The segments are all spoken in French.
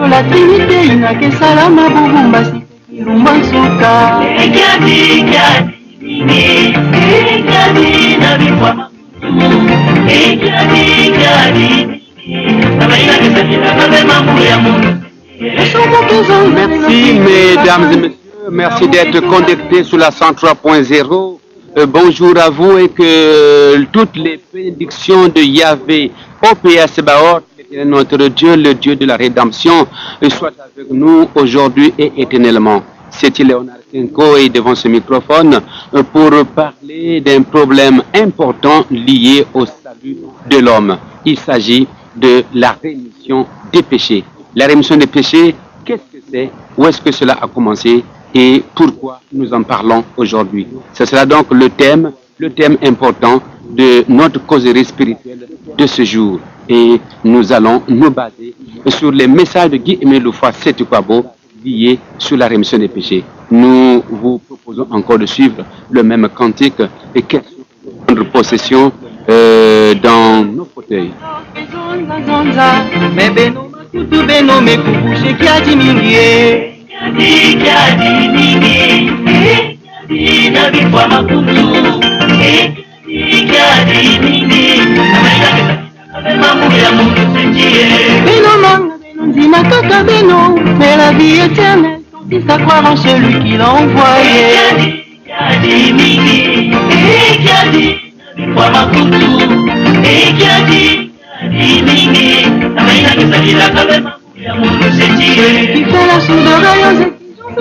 La Trinité inake salama bubumbasi ilumbansuka Merci mesdames et messieurs, merci d'être connectés sur la 103.0. Bonjour à vous et que toutes les bénédictions de Yahvé, OPS Sebaot, notre Dieu, le Dieu de la rédemption, soit avec nous aujourd'hui et éternellement. C'est Léonard Kenko et devant ce microphone pour parler d'un problème important lié au salut de l'homme. Il s'agit de la rémission des péchés. La rémission des péchés, qu'est-ce que c'est? Où est-ce que cela a commencé? Et pourquoi nous en parlons aujourd'hui? Ce sera donc le thème important de notre causerie spirituelle de ce jour. Et nous allons nous baser sur les messages de Guy-Aimé Loufoua Sétukwabo liés sur la rémission des péchés. Nous vous proposons encore de suivre le même cantique et qu'est-ce que prendre possession dans nos fauteuils. Mais la vie éternelle consiste à croire en celui qui l'a envoyé. Celui qui fait la sourde oreille aux exigences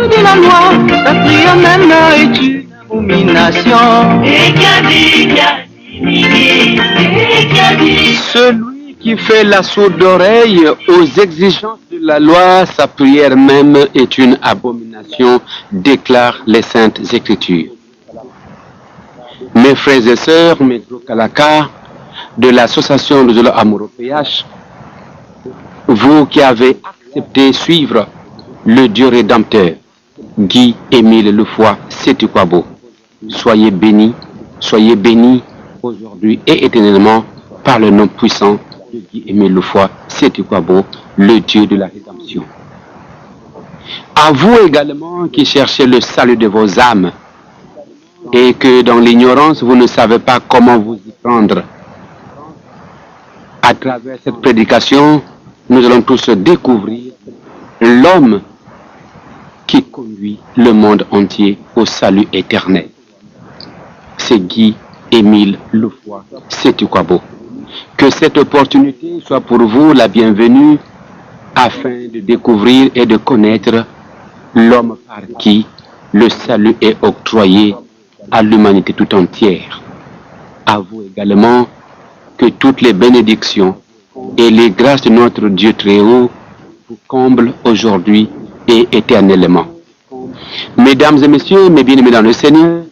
de la loi, sa prière même est une abomination. Celui qui fait la sourde oreille aux exigences de la loi, sa prière même est une abomination, déclarent les Saintes Écritures. Mes frères et sœurs, mes Kalaka, de l'association de Zolo Amouro PH, vous qui avez accepté suivre le Dieu rédempteur, Guy-Émile Loufoua Sétukwabo, soyez bénis aujourd'hui et éternellement par le nom puissant de Guy-Aimé Loufoua Sétukwabo, le Dieu de la rédemption. À vous également qui cherchez le salut de vos âmes et que dans l'ignorance vous ne savez pas comment vous y prendre. À travers cette prédication, nous allons tous découvrir l'homme qui conduit le monde entier au salut éternel. C'est Guy-Émile Loufoua Sétukwabo. Que cette opportunité soit pour vous la bienvenue afin de découvrir et de connaître l'homme par qui le salut est octroyé à l'humanité tout entière. À vous également que toutes les bénédictions et les grâces de notre Dieu très haut vous comblent aujourd'hui et éternellement. Mesdames et messieurs, mes bien-aimés dans le Seigneur,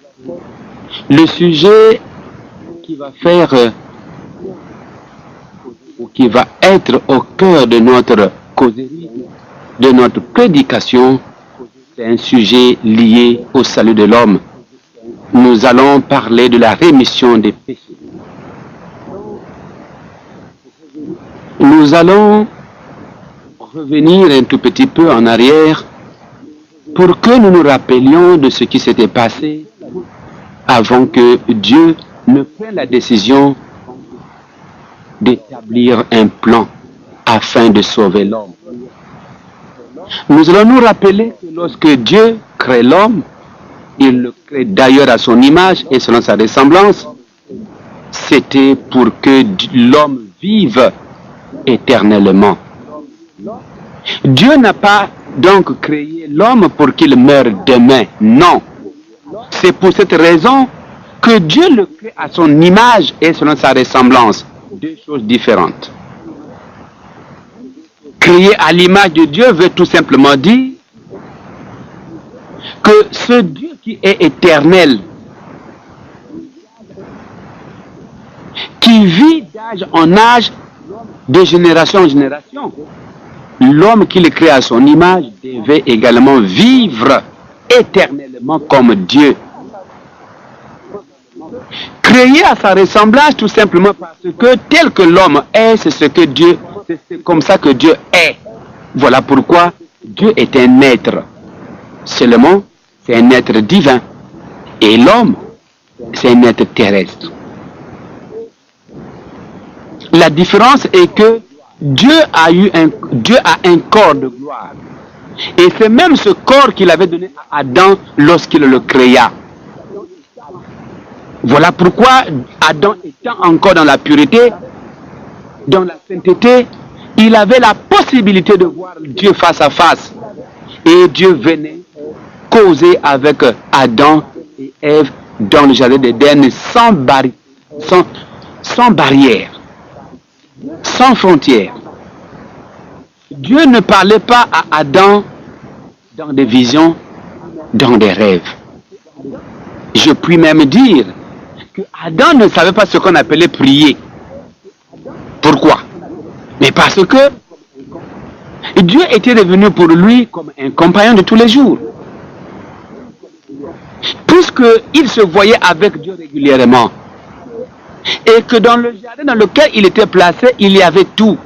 le sujet qui va faire ou qui va être au cœur de notre causerie, de notre prédication, c'est un sujet lié au salut de l'homme. Nous allons parler de la rémission des péchés. Nous allons revenir un tout petit peu en arrière pour que nous nous rappelions de ce qui s'était passé avant que Dieu ne prenne la décision d'établir un plan afin de sauver l'homme. Nous allons nous rappeler que lorsque Dieu crée l'homme, il le crée d'ailleurs à son image et selon sa ressemblance, c'était pour que l'homme vive éternellement. Dieu n'a pas donc créé l'homme pour qu'il meure demain. Non. C'est pour cette raison que Dieu le crée à son image et selon sa ressemblance. Deux choses différentes. Créé à l'image de Dieu veut tout simplement dire que ce Dieu qui est éternel, qui vit d'âge en âge, de génération en génération, l'homme qui le crée à son image devait également vivre éternellement comme Dieu. Créé à sa ressemblance tout simplement parce que tel que l'homme est, c'est comme ça que Dieu est. Voilà pourquoi Dieu est un être. Seulement, c'est un être divin. Et l'homme, c'est un être terrestre. La différence est que Dieu a un corps de gloire. Et c'est même ce corps qu'il avait donné à Adam lorsqu'il le créa. Voilà pourquoi Adam, étant encore dans la pureté, dans la sainteté, il avait la possibilité de voir Dieu face à face. Et Dieu venait causer avec Adam et Ève dans le jardin d'Éden sans barrière, sans frontières. Dieu ne parlait pas à Adam dans des visions, dans des rêves. Je puis même dire que Adam ne savait pas ce qu'on appelait prier. Pourquoi? Mais parce que Dieu était devenu pour lui comme un compagnon de tous les jours. Puisqu'il se voyait avec Dieu régulièrement. Et que dans le jardin dans lequel il était placé, il y avait tout.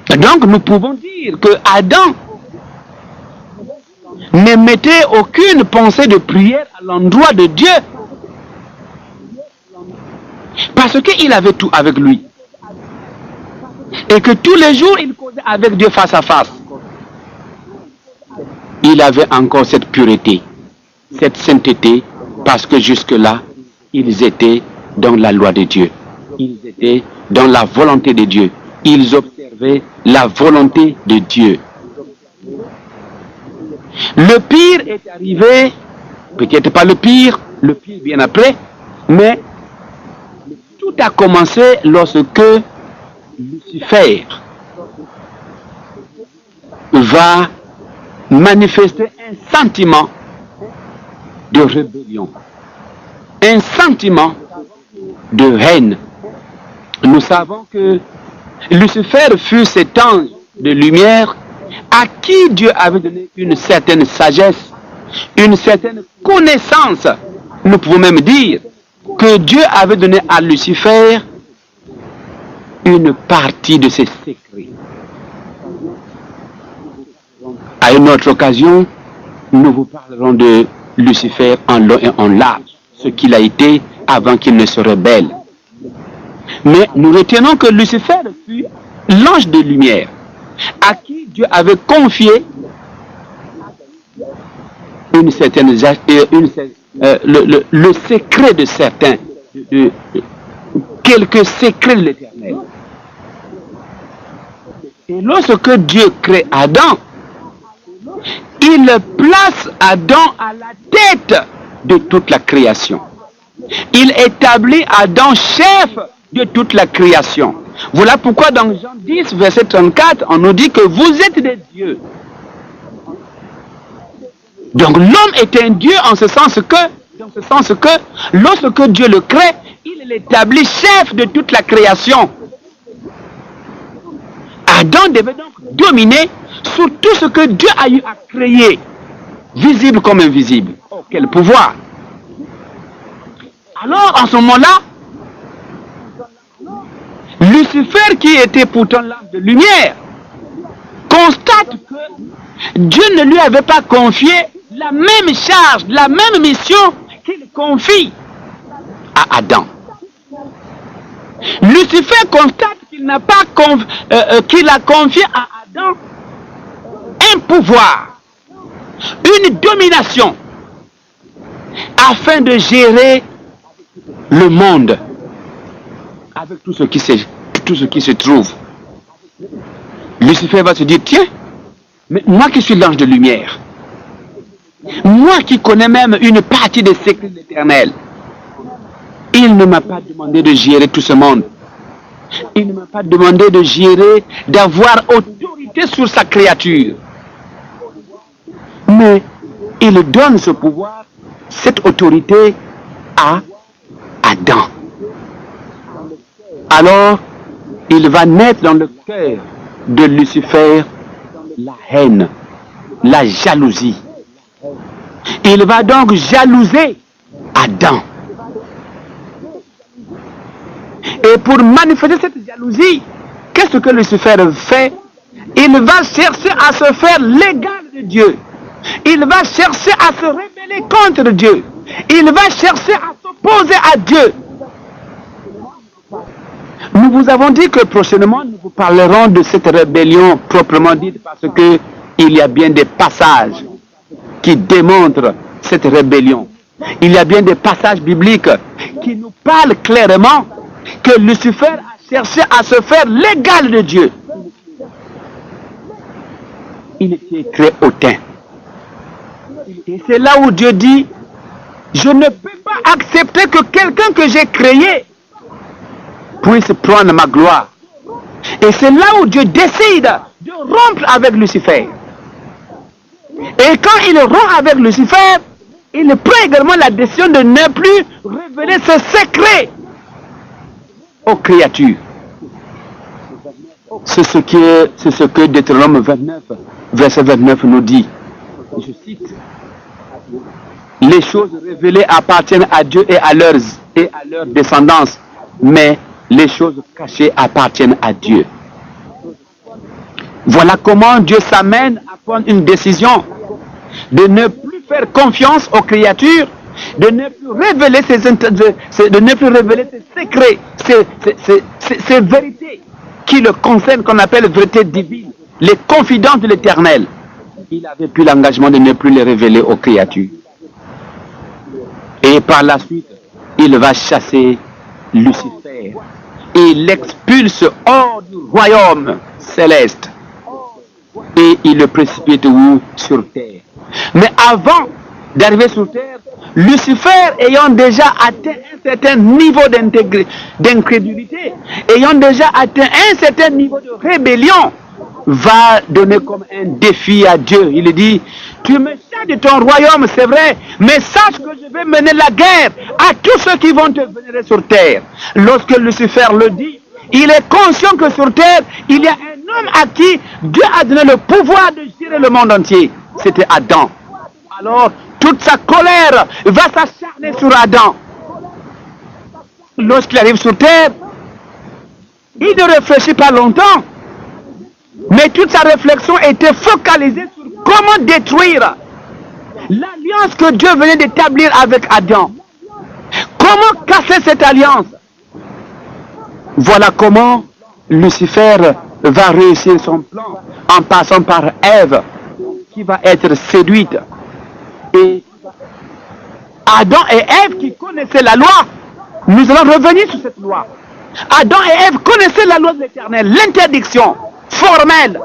Donc nous pouvons dire que Adam n'émettait aucune pensée de prière à l'endroit de Dieu. Parce qu'il avait tout avec lui. Et que tous les jours, il causait avec Dieu face à face. Il avait encore cette pureté, cette sainteté, parce que jusque-là, ils étaient dans la loi de Dieu. Ils étaient dans la volonté de Dieu. Ils observaient la volonté de Dieu. Le pire est arrivé, peut-être pas le pire bien après, mais tout a commencé lorsque Lucifer va manifester un sentiment de rébellion, un sentiment de haine. Nous savons que Lucifer fut cet ange de lumière à qui Dieu avait donné une certaine sagesse, une certaine connaissance. Nous pouvons même dire que Dieu avait donné à Lucifer une partie de ses secrets. À une autre occasion, nous vous parlerons de Lucifer en long et en large, ce qu'il a été avant qu'il ne se rebelle. Mais nous retenons que Lucifer fut l'ange de lumière, à qui Dieu avait confié une certaine, le secret de certains, quelques secrets de l'Éternel. Et lorsque Dieu crée Adam, il place Adam à la tête de toute la création. Il établit Adam chef de toute la création. Voilà pourquoi dans Jean 10, verset 34, on nous dit que vous êtes des dieux. Donc l'homme est un dieu en ce sens que lorsque Dieu le crée, il l'établit chef de toute la création. Adam devait donc dominer sur tout ce que Dieu a eu à créer, visible comme invisible. Oh, quel pouvoir! Alors, en ce moment-là, Lucifer, qui était pourtant l'âme de lumière, constate que Dieu ne lui avait pas confié la même charge, la même mission qu'il confie à Adam. Lucifer constate qu'il n'a pas qu'il a confié à Adam un pouvoir, une domination, afin de gérer le monde avec tout ce qui se trouve. Lucifer va se dire, tiens, Mais moi qui suis l'ange de lumière, moi qui connais même une partie des secrets de l'Éternel, il ne m'a pas demandé de gérer tout ce monde. Il ne m'a pas demandé de gérer, d'avoir autorité sur sa créature. Mais il donne ce pouvoir, cette autorité à Adam. Alors, il va naître dans le cœur de Lucifer la haine, la jalousie. Il va donc jalouser Adam. Et pour manifester cette jalousie, qu'est-ce que Lucifer fait? Il va chercher à se faire l'égal de Dieu. Il va chercher à se rebeller contre Dieu. Il va chercher à s'opposer à Dieu. Nous vous avons dit que prochainement, nous vous parlerons de cette rébellion proprement dite parce que il y a bien des passages qui démontrent cette rébellion. Il y a bien des passages bibliques qui nous parlent clairement que Lucifer a cherché à se faire l'égal de Dieu. Il était très hautain. Et c'est là où Dieu dit, je ne peux pas accepter que quelqu'un que j'ai créé puisse prendre ma gloire. Et c'est là où Dieu décide de rompre avec Lucifer. Et quand il rompt avec Lucifer, il prend également la décision de ne plus révéler ses secrets aux créatures. C'est ce que Deutéronome 29, verset 29 nous dit. Je cite, les choses révélées appartiennent à Dieu et à leur descendance, mais les choses cachées appartiennent à Dieu. Voilà comment Dieu s'amène à prendre une décision de ne plus faire confiance aux créatures, de ne plus révéler ses secrets, ses vérités qui le concernent, qu'on appelle vérité divine, les confidences de l'Éternel. Il avait pris l'engagement de ne plus les révéler aux créatures. Et par la suite, il va chasser Lucifer et il l'expulse hors du royaume céleste. Et il le précipite où? Sur terre. Mais avant d'arriver sur terre, Lucifer, ayant déjà atteint un certain niveau d'incrédulité, ayant déjà atteint un certain niveau de rébellion, va donner comme un défi à Dieu. Il dit, tu me chasses de ton royaume, c'est vrai, mais sache que je vais mener la guerre à tous ceux qui vont te vénérer sur terre. Lorsque Lucifer le dit, il est conscient que sur terre, il y a un homme à qui Dieu a donné le pouvoir de gérer le monde entier. C'était Adam. Alors, toute sa colère va s'acharner sur Adam. Lorsqu'il arrive sur terre, il ne réfléchit pas longtemps. Mais toute sa réflexion était focalisée sur comment détruire l'alliance que Dieu venait d'établir avec Adam. Comment casser cette alliance? Voilà comment Lucifer va réussir son plan en passant par Ève, qui va être séduite. Et Adam et Ève qui connaissaient la loi, nous allons revenir sur cette loi. Adam et Ève connaissaient la loi de l'Éternel, l'interdiction formelle,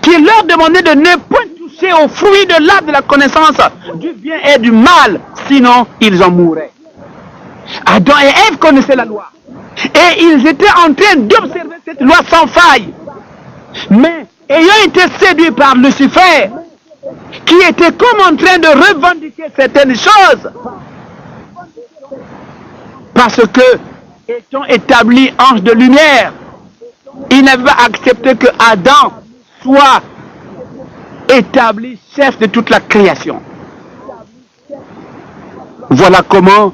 qui leur demandait de ne point toucher aux fruits de l'arbre de la connaissance du bien et du mal, sinon ils en mourraient. Adam et Ève connaissaient la loi. Et ils étaient en train d'observer cette loi sans faille. Mais ayant été séduits par Lucifer, qui était comme en train de revendiquer certaines choses, parce que, étant établi ange de lumière, il n'avait pas accepté que Adam soit établi chef de toute la création. Voilà comment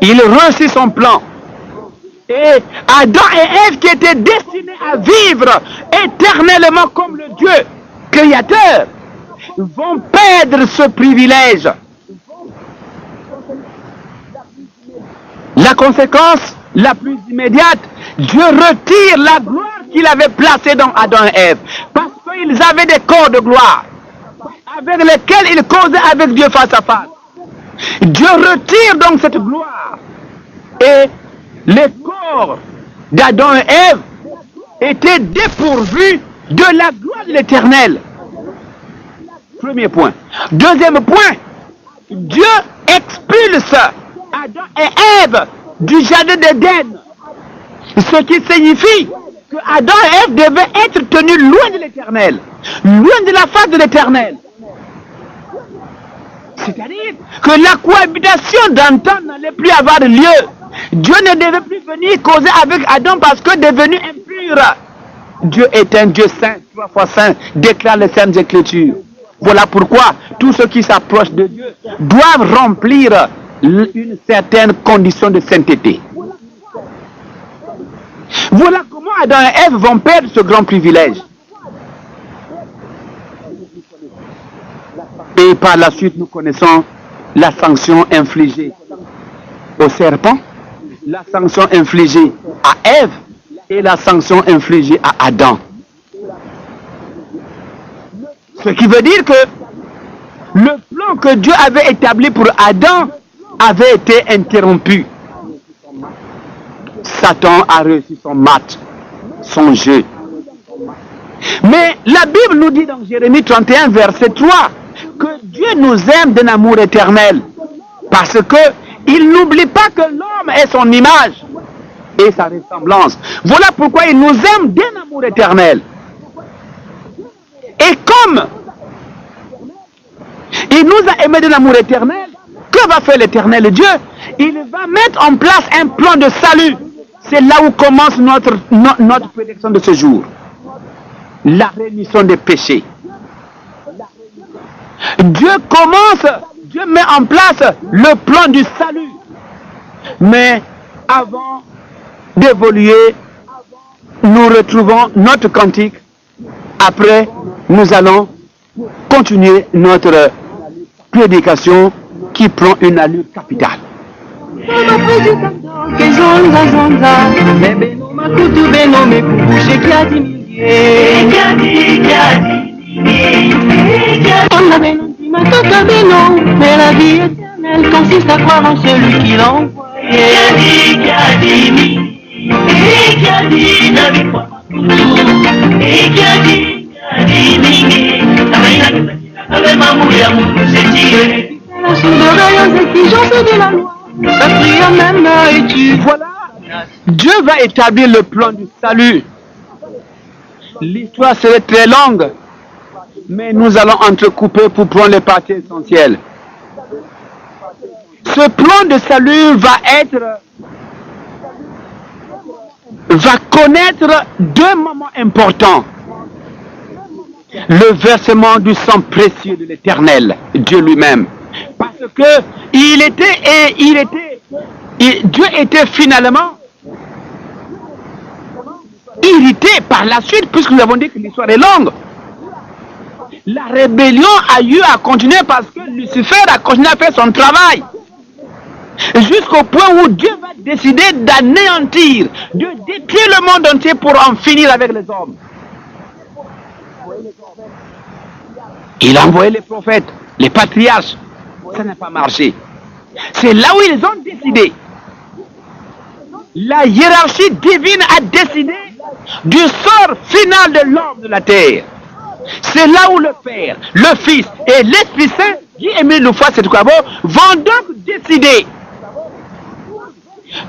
il réussit son plan. Et Adam et Ève, qui étaient destinés à vivre éternellement comme le Dieu créateur, vont perdre ce privilège. La conséquence la plus immédiate, Dieu retire la gloire qu'il avait placée dans Adam et Ève, parce qu'ils avaient des corps de gloire avec lesquels ils causaient avec Dieu face à face. Dieu retire donc cette gloire et les corps d'Adam et Ève étaient dépourvus de la gloire de l'Éternel. Premier point. Deuxième point, Dieu expulse Adam et Ève du jardin d'Éden. Ce qui signifie que Adam et Ève devaient être tenus loin de l'Éternel, loin de la face de l'Éternel. C'est-à-dire que la cohabitation d'antan n'allait plus avoir lieu. Dieu ne devait plus venir causer avec Adam parce que devenu impur. Dieu est un Dieu saint, 3 fois saint, déclare les Saintes Écritures. Voilà pourquoi tous ceux qui s'approchent de Dieu doivent remplir une certaine condition de sainteté. Voilà comment Adam et Ève vont perdre ce grand privilège. Et par la suite, nous connaissons la sanction infligée au serpent, la sanction infligée à Ève et la sanction infligée à Adam. Ce qui veut dire que le plan que Dieu avait établi pour Adam avait été interrompu. Satan a réussi son match, son jeu. Mais la Bible nous dit dans Jérémie 31, verset 3, que Dieu nous aime d'un amour éternel. Parce que il n'oublie pas que l'homme est son image et sa ressemblance. Voilà pourquoi il nous aime d'un amour éternel. Et comme il nous a aimés d'un amour éternel, que va faire l'Éternel Dieu? Il va mettre en place un plan de salut. C'est là où commence notre prédiction de ce jour. La rémission des péchés. Dieu met en place le plan du salut. Mais avant d'évoluer, nous retrouvons notre cantique. Après, nous allons continuer notre prédication qui prend une allure capitale. Mais la vie éternelle consiste à croire en celui qui l'a envoyé. La sourde oreille aux exigences de la loi, sa prière même est tu. Voilà, Dieu va établir le plan du salut. L'histoire serait très longue, mais nous allons entrecouper pour prendre les parties essentielles. Ce plan de salut va connaître deux moments importants. Le versement du sang précieux de l'Éternel, Dieu lui-même. Parce que Dieu était finalement irrité par la suite, puisque nous avons dit que l'histoire est longue. La rébellion a eu à continuer parce que Lucifer a continué à faire son travail. Jusqu'au point où Dieu va décider d'anéantir, de détruire le monde entier pour en finir avec les hommes. Il a envoyé les prophètes, les patriarches. Ça n'a pas marché. C'est là où ils ont décidé. La hiérarchie divine a décidé du sort final de l'homme de la terre. C'est là où le Père, le Fils et l'Esprit Saint, dit Émile Loufois Sétoukwabo, vont donc décider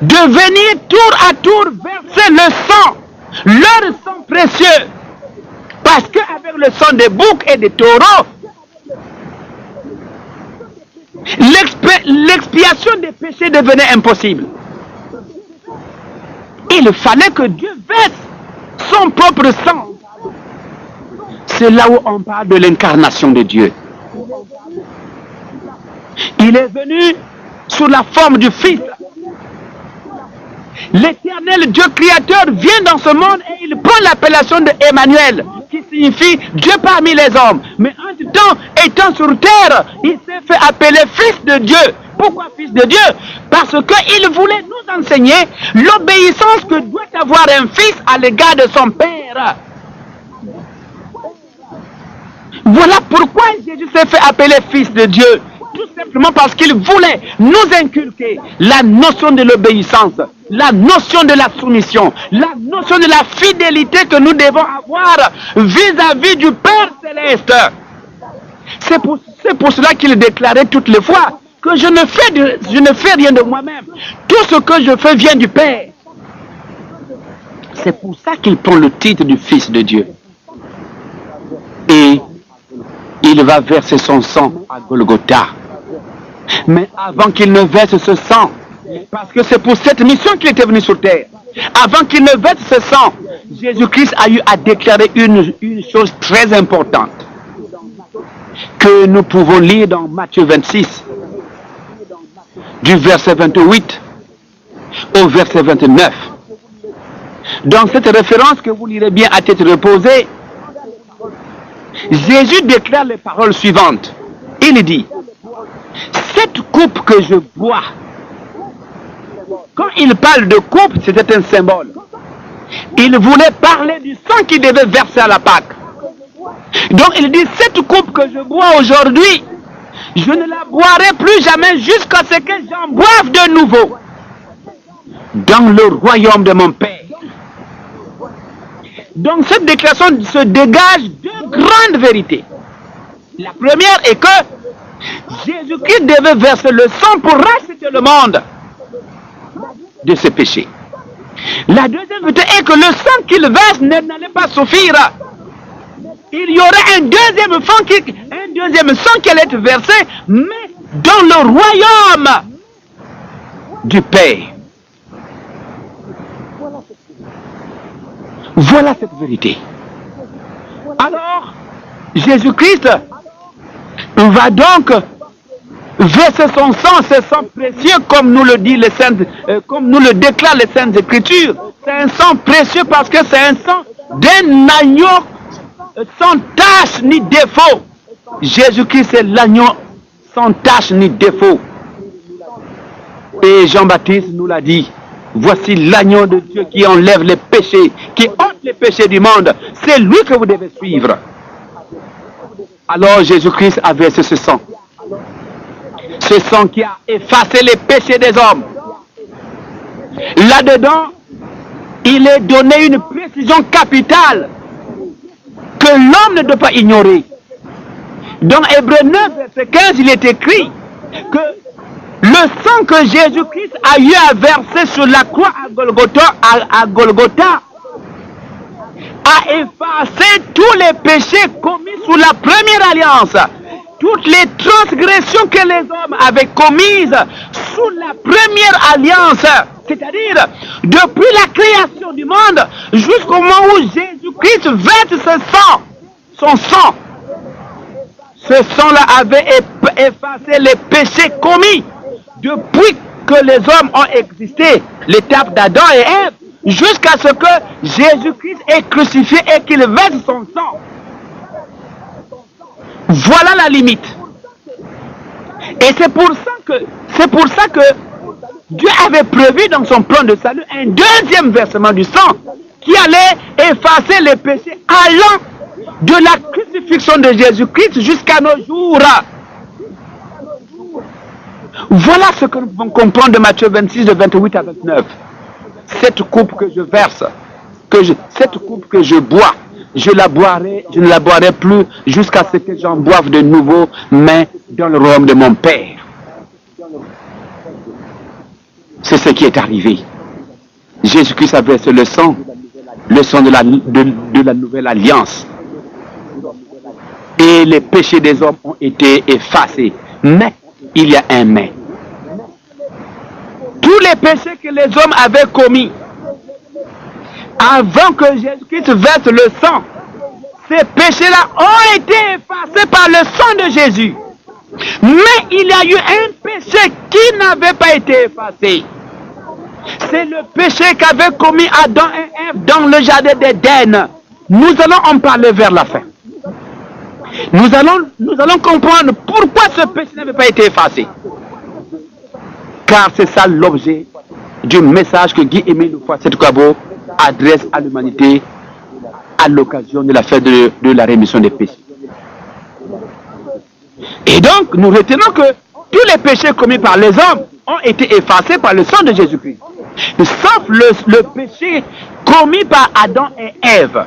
de venir tour à tour verser le sang, leur sang précieux. Parce qu'avec le sang des boucs et des taureaux, l'expiation des péchés devenait impossible. Il fallait que Dieu verse son propre sang. C'est là où on parle de l'incarnation de Dieu. Il est venu sous la forme du Fils. L'Éternel Dieu créateur vient dans ce monde et il prend l'appellation de Emmanuel, qui signifie Dieu parmi les hommes. Mais entre-temps, étant sur terre, il s'est fait appeler Fils de Dieu. Pourquoi Fils de Dieu? Parce qu'il voulait nous enseigner l'obéissance que doit avoir un fils à l'égard de son père. Voilà pourquoi Jésus s'est fait appeler Fils de Dieu. Tout simplement parce qu'il voulait nous inculquer la notion de l'obéissance, la notion de la soumission, la notion de la fidélité que nous devons avoir vis-à-vis du Père Céleste. C'est pour cela qu'il déclarait toutes les fois que je ne fais rien de moi-même. Tout ce que je fais vient du Père. C'est pour ça qu'il prend le titre du Fils de Dieu. Et il va verser son sang à Golgotha. Mais avant qu'il ne verse ce sang, parce que c'est pour cette mission qu'il était venu sur terre, avant qu'il ne verse ce sang, Jésus-Christ a eu à déclarer une chose très importante que nous pouvons lire dans Matthieu 26, du verset 28 au verset 29. Dans cette référence que vous lirez bien à tête reposée, Jésus déclare les paroles suivantes. Il dit, cette coupe que je bois, quand il parle de coupe, c'était un symbole. Il voulait parler du sang qu'il devait verser à la Pâque. Donc il dit, cette coupe que je bois aujourd'hui, je ne la boirai plus jamais jusqu'à ce que j'en boive de nouveau dans le royaume de mon Père. Donc cette déclaration se dégage de grandes vérités. La première est que Jésus-Christ devait verser le sang pour racheter le monde de ses péchés. La deuxième vérité est que le sang qu'il verse n'allait pas suffire. Il y aurait un deuxième sang qui allait être versé, mais dans le royaume du Père. Voilà cette vérité. Alors, Jésus-Christ va donc verser son sang, ce sang précieux, comme nous le déclarent les Saintes Écritures. C'est un sang précieux parce que c'est un sang d'un agneau sans tache ni défaut. Jésus-Christ est l'agneau sans tache ni défaut. Et Jean-Baptiste nous l'a dit. Voici l'agneau de Dieu qui enlève les péchés, qui ôte les péchés du monde. C'est lui que vous devez suivre. Alors Jésus-Christ a versé ce sang. Ce sang qui a effacé les péchés des hommes. Là-dedans, il est donné une précision capitale que l'homme ne doit pas ignorer. Dans Hébreux 9, verset 15, il est écrit que le sang que Jésus-Christ a eu à verser sur la croix à Golgotha a effacé tous les péchés commis sous la première alliance. Toutes les transgressions que les hommes avaient commises sous la première alliance, c'est-à-dire depuis la création du monde jusqu'au moment où Jésus-Christ verse son sang. Ce sang-là avait effacé les péchés commis depuis que les hommes ont existé, l'étape d'Adam et Ève, jusqu'à ce que Jésus-Christ est crucifié et qu'il verse son sang. Voilà la limite. Et c'est pour ça que Dieu avait prévu dans son plan de salut un deuxième versement du sang qui allait effacer les péchés allant de la crucifixion de Jésus-Christ jusqu'à nos jours. Voilà ce que nous pouvons comprendre de Matthieu 26, de 28 à 29. Cette coupe que je verse, cette coupe que je bois, je ne la boirai plus jusqu'à ce que j'en boive de nouveau, mais dans le royaume de mon Père. C'est ce qui est arrivé. Jésus-Christ a versé le sang de la nouvelle alliance. Et les péchés des hommes ont été effacés. Mais, il y a un mais. Tous les péchés que les hommes avaient commis, avant que Jésus-Christ verse le sang, ces péchés-là ont été effacés par le sang de Jésus. Mais il y a eu un péché qui n'avait pas été effacé. C'est le péché qu'avaient commis Adam et Ève dans le jardin d'Éden. Nous allons en parler vers la fin. Nous allons comprendre pourquoi ce péché n'avait pas été effacé. Car c'est ça l'objet du message que Guy-Émile Fouasset-Kwabo adresse à l'humanité à l'occasion de la fête de la rémission des péchés. Et donc, nous retenons que tous les péchés commis par les hommes ont été effacés par le sang de Jésus-Christ. Sauf le péché commis par Adam et Ève.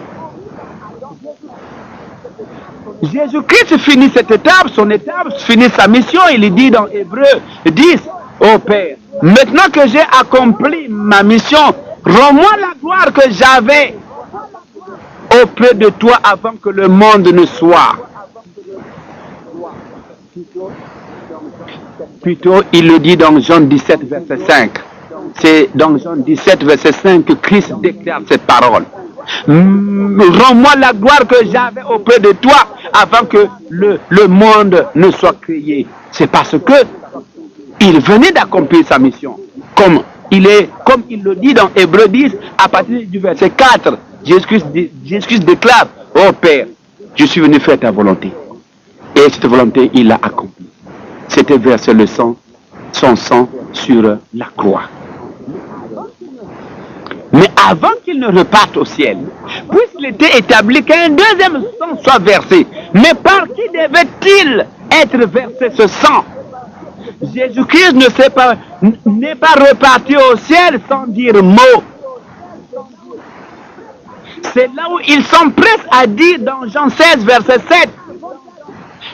Jésus-Christ finit cette étape, finit sa mission. Il dit dans Hébreu 10, ô Père, maintenant que j'ai accompli ma mission, rends-moi la gloire que j'avais auprès de toi avant que le monde ne soit. Plutôt, il le dit dans Jean 17, verset 5. C'est dans Jean 17, verset 5 que Christ déclare cette parole. Rends-moi la gloire que j'avais auprès de toi avant que le monde ne soit créé. C'est parce que il venait d'accomplir sa mission. Comme il le dit dans Hébreu 10, à partir du verset 4, Jésus-Christ déclare, ô Père, je suis venu faire ta volonté. Et cette volonté, il l'a accomplie. C'était verser son sang sur la croix. Mais avant qu'il ne reparte au ciel, puisqu'il était établi qu'un deuxième sang soit versé, mais par qui devait-il être versé ce sang? Jésus-Christ n'est pas reparti au ciel sans dire mot. C'est là où ils s'empressent à dire dans Jean 16, verset 7,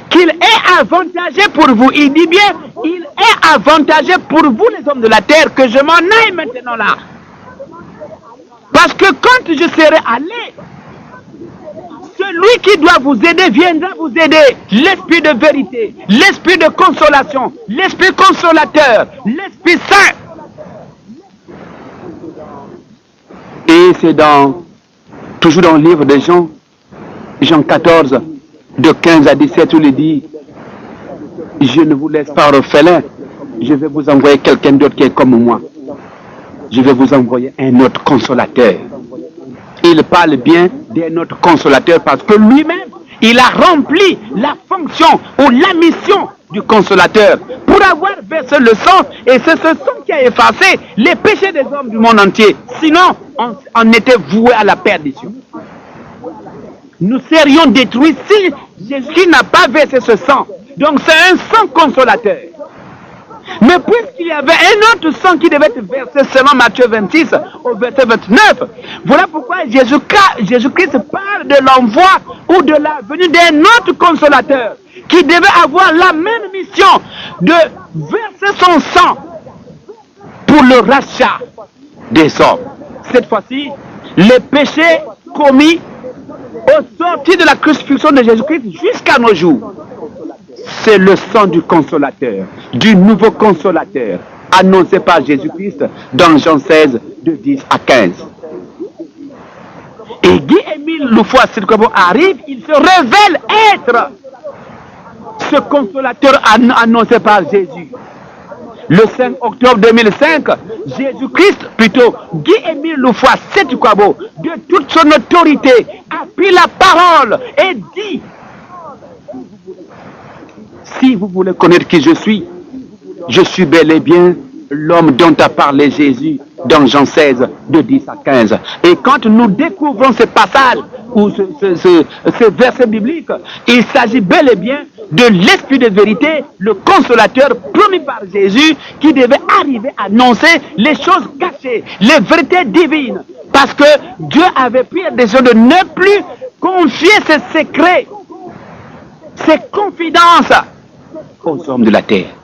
qu'il est avantagé pour vous. Il dit bien, il est avantagé pour vous les hommes de la terre que je m'en aille maintenant là. Parce que quand je serai allé, celui qui doit vous aider viendra vous aider. L'esprit de vérité, l'esprit de consolation, l'esprit consolateur, l'esprit saint. Et c'est toujours dans le livre de Jean 14, de 15 à 17, où il dit, je ne vous laisse pas orphelin, je vais vous envoyer quelqu'un d'autre qui est comme moi. Je vais vous envoyer un autre consolateur. Il parle bien d'un autre consolateur parce que lui-même, il a rempli la fonction ou la mission du consolateur pour avoir versé le sang, et c'est ce sang qui a effacé les péchés des hommes du monde entier. Sinon, on était voué à la perdition. Nous serions détruits si Jésus n'a pas versé ce sang. Donc c'est un sang consolateur. Mais puisqu'il y avait un autre sang qui devait être versé selon Matthieu 26 au verset 29, voilà pourquoi Jésus-Christ parle de l'envoi ou de la venue d'un autre consolateur qui devait avoir la même mission de verser son sang pour le rachat des hommes. Cette fois-ci, les péchés commis au sortir de la crucifixion de Jésus-Christ jusqu'à nos jours, c'est le sang du consolateur, du nouveau consolateur, annoncé par Jésus-Christ dans Jean 16, de 10 à 15. Et Guy-Émile Loufoy-Sirkobo arrive, il se révèle être ce consolateur annoncé par Jésus. Le 5 octobre 2005, Jésus-Christ, plutôt Guy-Émile Loufoy-Sirkobo, de toute son autorité, a pris la parole et dit, si vous voulez connaître qui je suis bel et bien l'homme dont a parlé Jésus dans Jean 16, de 10 à 15. Et quand nous découvrons ce passage, ou ce verset biblique, il s'agit bel et bien de l'esprit de vérité, le consolateur promis par Jésus, qui devait arriver à annoncer les choses cachées, les vérités divines. Parce que Dieu avait pris la décision de ne plus confier ses secrets, ses confidences aux hommes de la terre.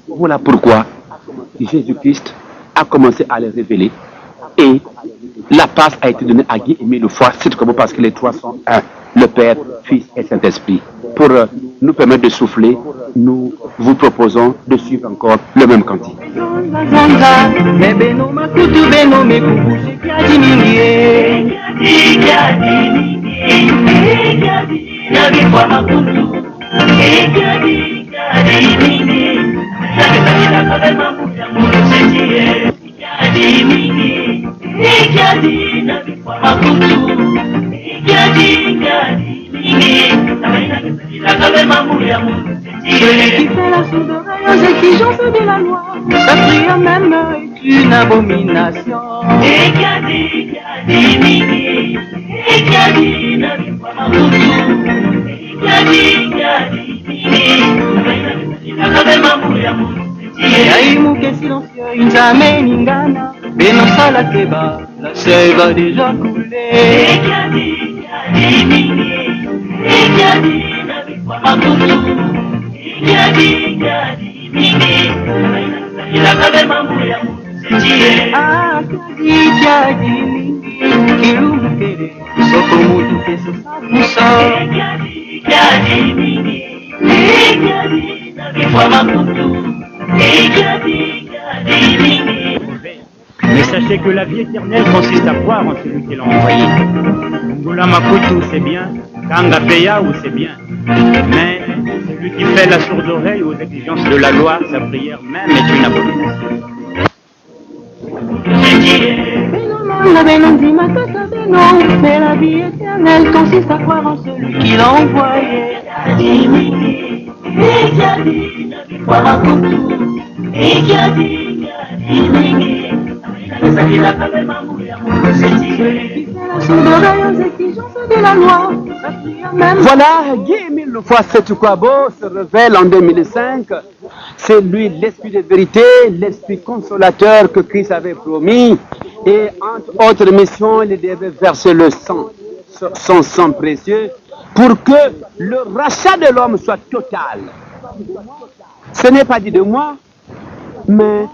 Voilà pourquoi Jésus-Christ a commencé à les révéler, et la passe a été donnée à Guy-Émile Loufoy-Sirkobo parce que les trois sont un, le Père, Fils et Saint-Esprit. Pour nous permettre de souffler, nous vous proposons de suivre encore le même cantique. Celui qui fait la sourde oreille aux exigences de la loi, sa prière même est une abomination. Yaimuke silencieux, Nzambe Ningana, Benosala Keba, la sève a déjà coulé. Ah, jadi mingi kilumukere soko mutu keso sabuso. Jadi mingi jadi nabifwa makutu. Jadi mingi. Mais sachez que la vie éternelle consiste à croire en celui qui l'a envoyé. Ngula Makutu, c'est bien. Kanga Peyao, c'est bien. Mais celui qui fait la sourde oreille aux exigences de la loi, sa prière même est une abomination. Mais la vie éternelle consiste à croire en celui qui l'a envoyé. Voilà, Guy-Émile Loufoua-Setukwabo se révèle en 2005. C'est lui l'esprit de vérité, l'esprit consolateur que Christ avait promis. Et entre autres missions, il devait verser le sang, son sang précieux, pour que le rachat de l'homme soit total. Ce n'est pas dit de moi, mais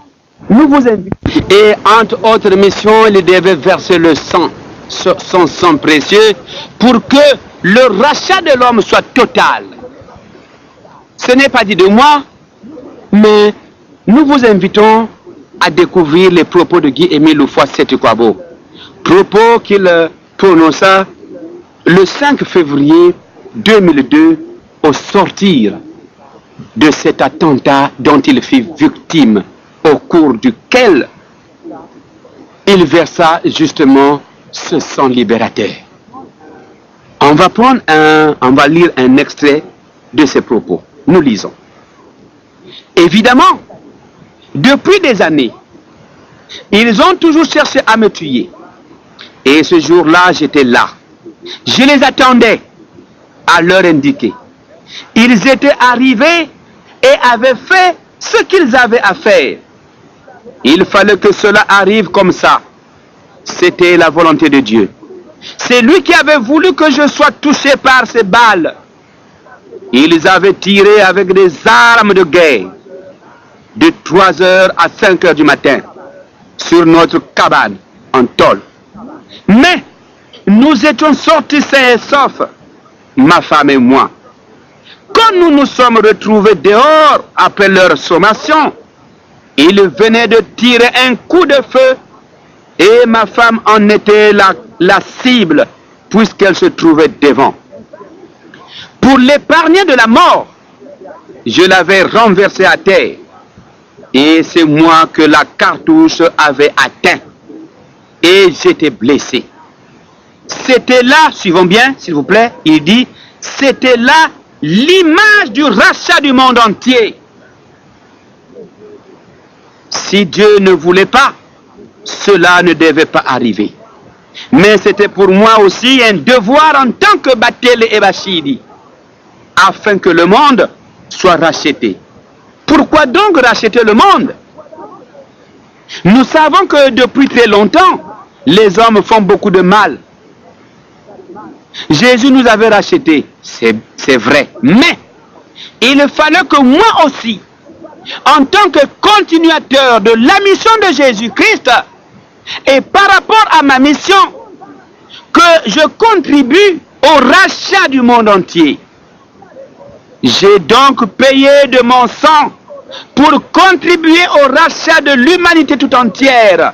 nous vous invitons. Et entre autres missions, il devait verser le sang, son sang précieux, pour que le rachat de l'homme soit total. Ce n'est pas dit de moi, mais nous vous invitons à découvrir les propos de Guy-Émile Loufoua-Setukwabo. Propos qu'il prononça le 5 février 2002 au sortir de cet attentat dont il fut victime, au cours duquel il versa justement ce sang libérateur. On va lire un extrait de ses propos. Nous lisons. Évidemment, depuis des années, ils ont toujours cherché à me tuer. Et ce jour-là, j'étais là. Je les attendais à l'heure indiquée. Ils étaient arrivés et avaient fait ce qu'ils avaient à faire. Il fallait que cela arrive comme ça. C'était la volonté de Dieu. C'est lui qui avait voulu que je sois touché par ces balles. Ils avaient tiré avec des armes de guerre de 3h à 5h du matin sur notre cabane en tôle. Mais nous étions sortis sains et saufs, ma femme et moi. Quand nous nous sommes retrouvés dehors après leur sommation, ils venaient de tirer un coup de feu et ma femme en était la cible puisqu'elle se trouvait devant. Pour l'épargner de la mort, je l'avais renversé à terre et c'est moi que la cartouche avait atteint et j'étais blessé. C'était là, suivons bien s'il vous plaît, il dit, c'était là l'image du rachat du monde entier. Si Dieu ne voulait pas, cela ne devait pas arriver. Mais c'était pour moi aussi un devoir en tant que Batele et Bachidi, afin que le monde soit racheté. Pourquoi donc racheter le monde? Nous savons que depuis très longtemps, les hommes font beaucoup de mal. Jésus nous avait rachetés, c'est vrai. Mais il fallait que moi aussi, en tant que continuateur de la mission de Jésus-Christ, et par rapport à ma mission, que je contribue au rachat du monde entier. J'ai donc payé de mon sang pour contribuer au rachat de l'humanité tout entière.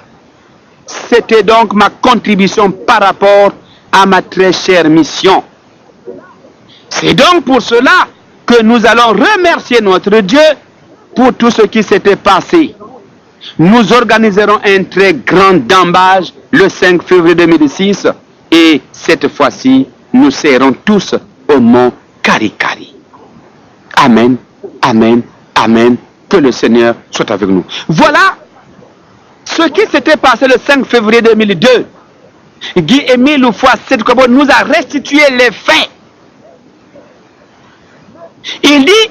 C'était donc ma contribution par rapport à ma très chère mission. C'est donc pour cela que nous allons remercier notre Dieu pour tout ce qui s'était passé. Nous organiserons un très grand dambage le 5 février 2006 et cette fois-ci, nous serons tous au mont Karikari. Amen, amen, amen. Que le Seigneur soit avec nous. Voilà ce qui s'était passé le 5 février 2002. Guy-Émile Loufoua-Setukwabo nous a restitué les faits. Il dit,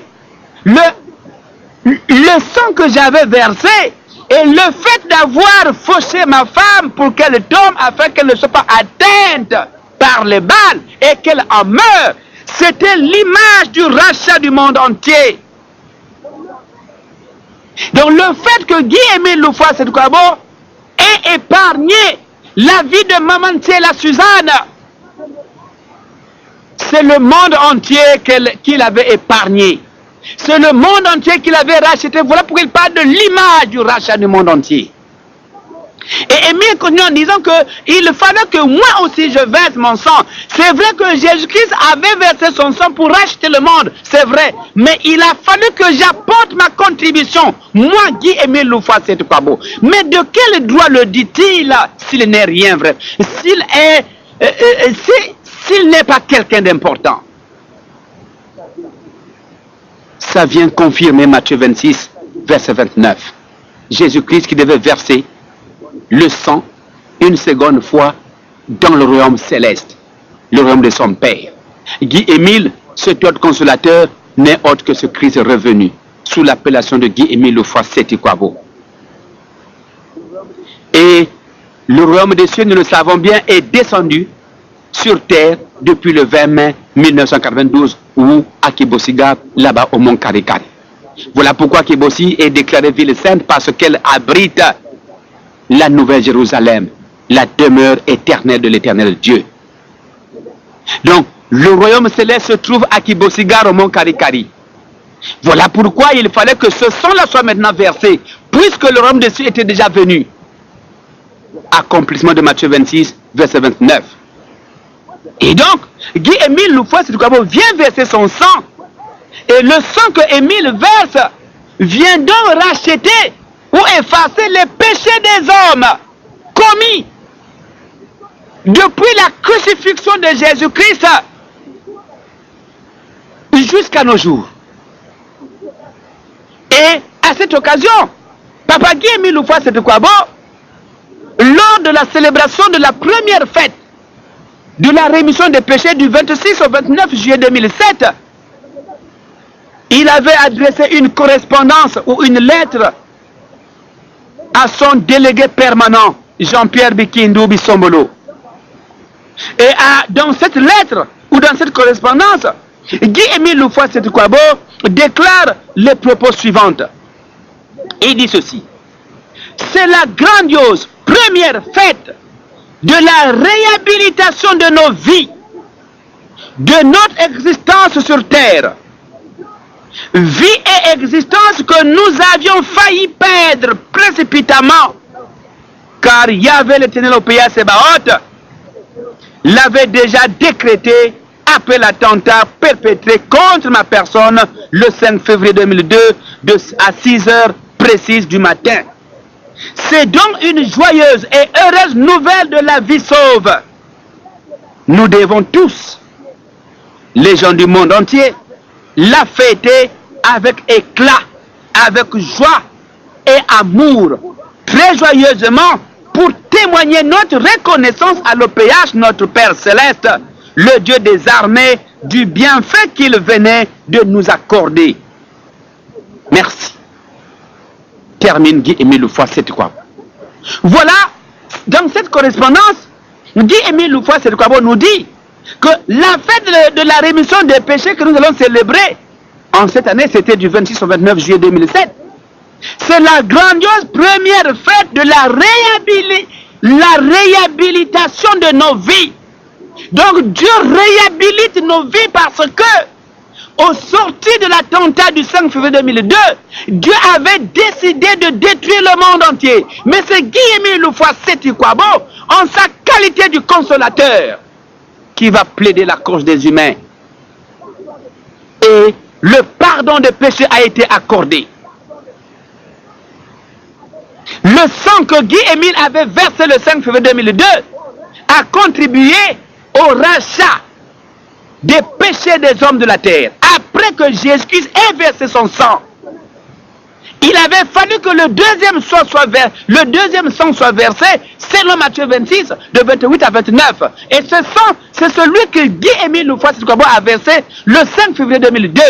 le sang que j'avais versé et le fait d'avoir fauché ma femme pour qu'elle tombe afin qu'elle ne soit pas atteinte par les balles et qu'elle en meure, C'était l'image du rachat du monde entier. Donc le fait que Guy-Émile Loufoy-Setou-Kabo ait épargné la vie de Maman Thiela Suzanne, c'est le monde entier qu'il avait épargné. C'est le monde entier qu'il avait racheté. Voilà pourquoi il parle de l'image du rachat du monde entier. Et Émile continue en disant qu'il fallait que moi aussi je verse mon sang. C'est vrai que Jésus-Christ avait versé son sang pour racheter le monde, c'est vrai. Mais il a fallu que j'apporte ma contribution, moi Guy-Émile Loufoy-Setou-Kabo. Mais de quel droit le dit-il s'il n'est rien vrai? S'il n'est pas quelqu'un d'important? Ça vient confirmer Matthieu 26, verset 29. Jésus-Christ qui devait verser le sang une seconde fois dans le royaume céleste, le royaume de son Père. Guy-Émile, cet autre consolateur, n'est autre que ce Christ revenu, sous l'appellation de Guy-Émile Loufoy-Setou-Kabo. Et le royaume des cieux, nous le savons bien, est descendu sur terre depuis le 20 mai 1992, ou à Kibosiga, là-bas au mont Karikari. Voilà pourquoi Kibosi est déclarée ville sainte, parce qu'elle abrite la Nouvelle Jérusalem, la demeure éternelle de l'éternel Dieu. Donc, le royaume céleste se trouve à Kibosigar au mont Karikari. Voilà pourquoi il fallait que ce sang-là soit maintenant versé, puisque le royaume des cieux était déjà venu. Accomplissement de Matthieu 26, verset 29. Et donc, Guy-Émile Loufoy-Setou-Kabo vient verser son sang. Et le sang que Émile verse vient donc racheter ou effacer les péchés des hommes commis depuis la crucifixion de Jésus-Christ jusqu'à nos jours. Et à cette occasion, Papa Guy-Émile Loufoy-Setou-Kabo, lors de la célébration de la première fête de la rémission des péchés du 26 au 29 juillet 2007, il avait adressé une correspondance ou une lettre à son délégué permanent, Jean-Pierre Bikindou Bissombolo. Et dans cette lettre, ou dans cette correspondance, Guy-Émile Loufoy-Setou-Kabo déclare les propos suivants. Il dit ceci: c'est la grandiose première fête de la réhabilitation de nos vies, de notre existence sur terre. Vie et existence que nous avions failli perdre précipitamment, car Yahvé l'Éternel au pays Sébaoth l'avait déjà décrété après l'attentat perpétré contre ma personne le 5 février 2002 à 6 heures précises du matin. C'est donc une joyeuse et heureuse nouvelle de la vie sauve. Nous devons tous, les gens du monde entier, la fêter avec éclat, avec joie et amour, très joyeusement, pour témoigner notre reconnaissance à l'OPH, notre Père Céleste, le Dieu des armées, du bienfait qu'il venait de nous accorder. Merci. Termine Guy-Émile Loufoy-Setou-Kabo. Voilà, dans cette correspondance, Guy-Émile Loufoy-Setou-Kabo nous dit que la fête de la rémission des péchés que nous allons célébrer en cette année, c'était du 26 au 29 juillet 2007. C'est la grandiose première fête de la réhabilitation de nos vies. Donc Dieu réhabilite nos vies parce que, au sortir de l'attentat du 5 février 2002, Dieu avait décidé de détruire le monde entier. Mais c'est Guy-Émile Loufoy-Setou-Kabo, en sa qualité du consolateur, qui va plaider la cause des humains. Et le pardon des péchés a été accordé. Le sang que Guy-Émile avait versé le 5 février 2002 a contribué au rachat des péchés des hommes de la terre. Après que Jésus-Christ ait versé son sang, il avait fallu que le deuxième sang soit versé, selon Matthieu 26, de 28 à 29. Et ce sang, c'est celui que Guy-Émile Loufoy-Setou-Kabo a versé le 5 février 2002.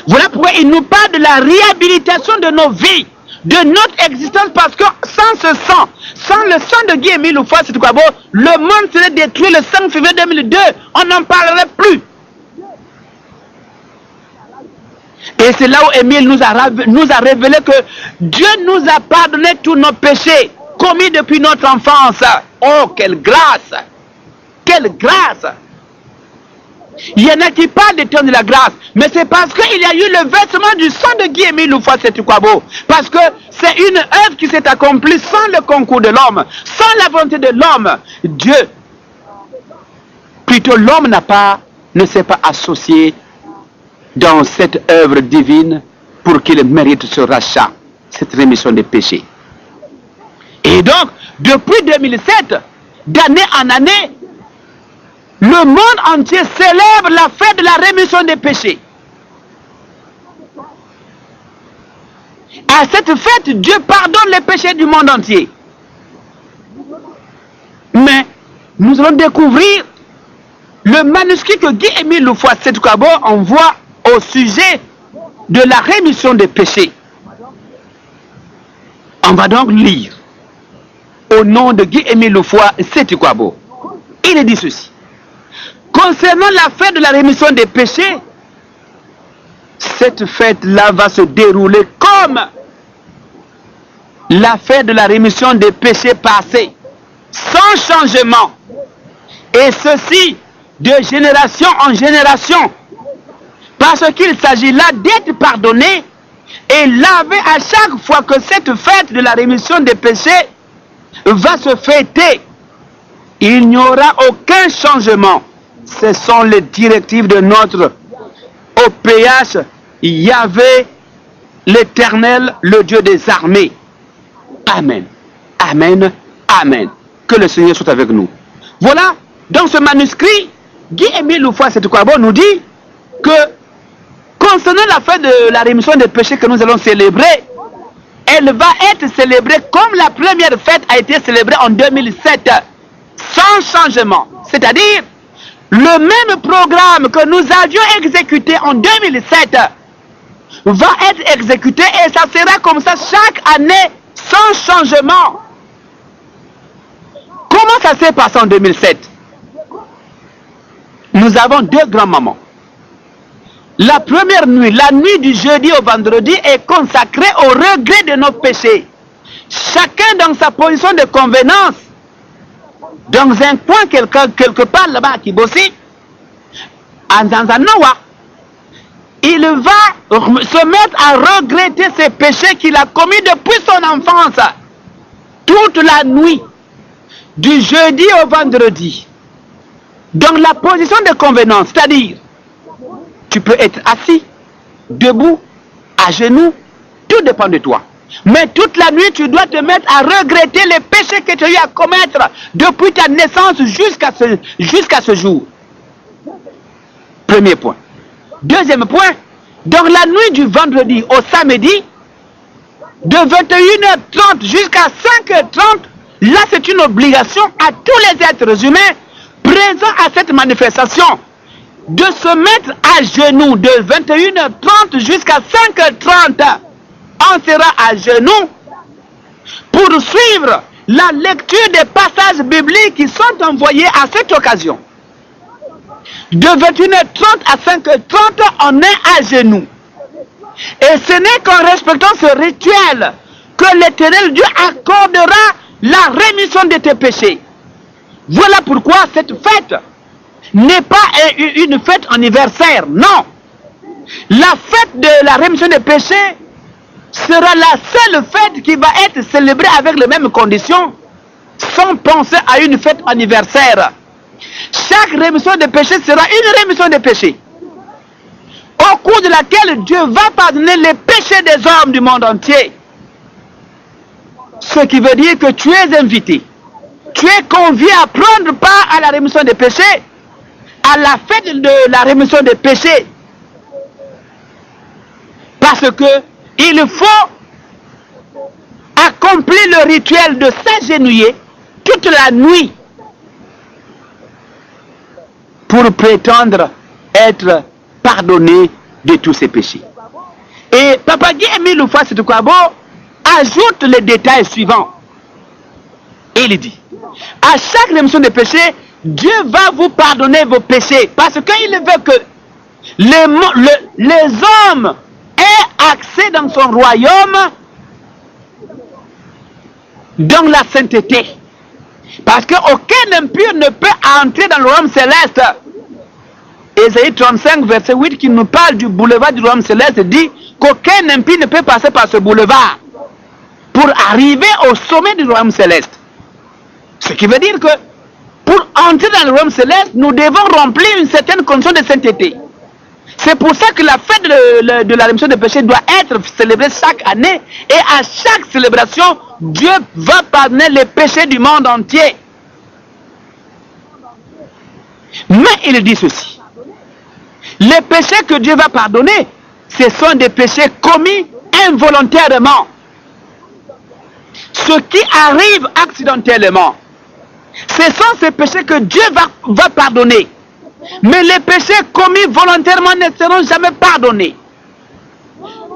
Voilà pourquoi il nous parle de la réhabilitation de nos vies. de notre existence, parce que sans ce sang, sans le sang de Guy-Émile Houphouët-Sétoukouabo, le monde serait détruit le 5 février 2002. On n'en parlerait plus. Et c'est là où Émile nous a révélé que Dieu nous a pardonné tous nos péchés commis depuis notre enfance. Oh, quelle grâce! Quelle grâce! Il y en a qui parlent des temps de la grâce, mais c'est parce qu'il y a eu le versement du sang de Guy-Émile Houphouët-Sétoukouabo. Parce que c'est une œuvre qui s'est accomplie sans le concours de l'homme, sans la volonté de l'homme. Dieu, plutôt l'homme ne s'est pas associé dans cette œuvre divine pour qu'il mérite ce rachat, cette rémission des péchés. Et donc, depuis 2007, d'année en année, le monde entier célèbre la fête de la rémission des péchés. À cette fête, Dieu pardonne les péchés du monde entier. Mais nous allons découvrir le manuscrit que Guy-Émile Houphouët-Sétoukouabo envoie au sujet de la rémission des péchés. On va donc lire au nom de Guy-Émile Houphouët-Sétoukouabo. Il est dit ceci. Concernant la fête de la rémission des péchés, cette fête-là va se dérouler comme la fête de la rémission des péchés passés, sans changement. Et ceci de génération en génération, parce qu'il s'agit là d'être pardonné et lavé à chaque fois que cette fête de la rémission des péchés va se fêter. Il n'y aura aucun changement. Ce sont les directives de notre OPH, Yahvé, l'Éternel, le Dieu des armées. Amen. Amen. Amen. Que le Seigneur soit avec nous. Voilà, dans ce manuscrit, Guy-Émile Houphouët-Sétoukouabo nous dit que concernant la fête de la rémission des péchés que nous allons célébrer, elle va être célébrée comme la première fête a été célébrée en 2007, sans changement. C'est-à-dire, le même programme que nous avions exécuté en 2007 va être exécuté et ça sera comme ça chaque année sans changement. Comment ça s'est passé en 2007? Nous avons deux grands-mamans. La première nuit, la nuit du jeudi au vendredi, est consacrée au regret de nos péchés. Chacun dans sa position de convenance, dans un coin quelque part là-bas à Kibossi, en Tanzanoa, il va se mettre à regretter ses péchés qu'il a commis depuis son enfance, toute la nuit, du jeudi au vendredi, dans la position de convenance, c'est-à-dire, tu peux être assis, debout, à genoux, tout dépend de toi. Mais toute la nuit, tu dois te mettre à regretter les péchés que tu as eu à commettre depuis ta naissance jusqu'à ce jour. Premier point. Deuxième point, dans la nuit du vendredi au samedi, de 21h30 jusqu'à 5h30, là c'est une obligation à tous les êtres humains présents à cette manifestation de se mettre à genoux de 21h30 jusqu'à 5h30. On sera à genoux pour suivre la lecture des passages bibliques qui sont envoyés à cette occasion. De 21h30 à 5h30, on est à genoux. Et ce n'est qu'en respectant ce rituel que l'Éternel Dieu accordera la rémission de tes péchés. Voilà pourquoi cette fête n'est pas une fête anniversaire, non. La fête de la rémission des péchés sera la seule fête qui va être célébrée avec les mêmes conditions, sans penser à une fête anniversaire. Chaque rémission des péchés sera une rémission des péchés, au cours de laquelle Dieu va pardonner les péchés des hommes du monde entier. Ce qui veut dire que tu es invité, tu es convié à prendre part à la rémission des péchés, à la fête de la rémission des péchés. Parce que il faut accomplir le rituel de s'agenouiller toute la nuit pour prétendre être pardonné de tous ses péchés. Et Papa Guy-Émile Houphouët-Sétoukouabo ajoute les détails suivants. Et il dit, à chaque rémission de péché, Dieu va vous pardonner vos péchés. Parce qu'il veut que les hommes aient accès dans son royaume, dans la sainteté. Parce qu'aucun impur ne peut entrer dans le royaume céleste. Ésaïe 35, verset 8, qui nous parle du boulevard du royaume céleste, dit qu'aucun impur ne peut passer par ce boulevard pour arriver au sommet du royaume céleste. Ce qui veut dire que pour entrer dans le royaume céleste, nous devons remplir une certaine condition de sainteté. C'est pour ça que la fête de la rémission des péchés doit être célébrée chaque année. Et à chaque célébration, Dieu va pardonner les péchés du monde entier. Mais il dit ceci. Les péchés que Dieu va pardonner, ce sont des péchés commis involontairement. Ce qui arrive accidentellement, ce sont ces péchés que Dieu va pardonner. Mais les péchés commis volontairement ne seront jamais pardonnés.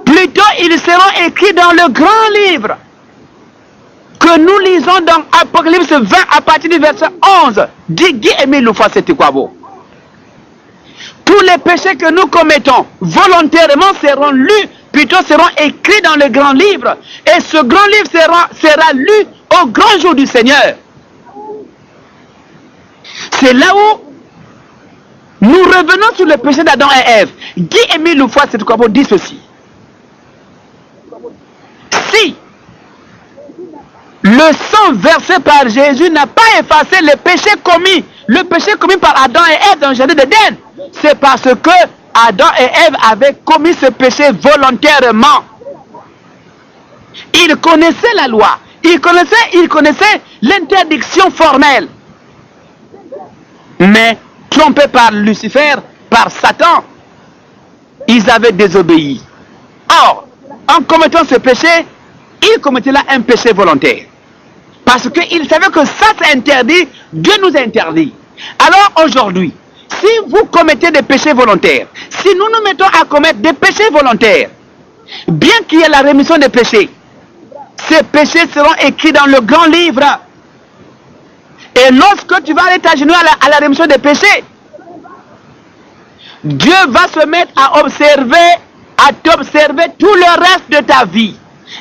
Plutôt, ils seront écrits dans le grand livre que nous lisons dans Apocalypse 20 à partir du verset 11. Dit Guy Émile Loufois, c'était quoi beau? Tous les péchés que nous commettons volontairement seront lus, plutôt seront écrits dans le grand livre. Et ce grand livre sera lu au grand jour du Seigneur. C'est là où nous revenons sur le péché d'Adam et Ève. Guy Émile Loufois, c'est quoi pour dire ceci. Si le sang versé par Jésus n'a pas effacé le péché commis par Adam et Ève dans le jardin d'Éden, c'est parce que Adam et Ève avaient commis ce péché volontairement. Ils connaissaient la loi, ils connaissaient l'interdiction formelle. Mais trompés par Lucifer, par Satan, ils avaient désobéi. Or, en commettant ce péché, ils commettaient là un péché volontaire. Parce qu'ils savaient que ça c'est interdit, Dieu nous a interdit. Alors aujourd'hui, si vous commettez des péchés volontaires, si nous nous mettons à commettre des péchés volontaires, bien qu'il y ait la rémission des péchés, ces péchés seront écrits dans le grand livre. Et lorsque tu vas aller t'agenouiller à la rémission des péchés, Dieu va se mettre à t'observer tout le reste de ta vie.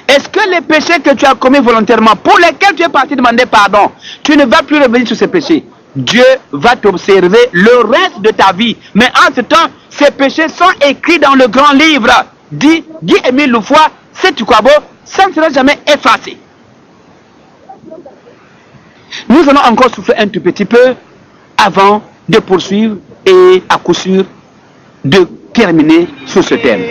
Est-ce que les péchés que tu as commis volontairement, pour lesquels tu es parti demander pardon, tu ne vas plus revenir sur ces péchés? Dieu va t'observer le reste de ta vie. Mais en ce temps, ces péchés sont écrits dans le grand livre. Dit Guy Émile Loufois, c'est quoi beau, ça ne sera jamais effacé. Nous allons encore souffler un tout petit peu avant de poursuivre et à coup sûr de terminer sur ce thème.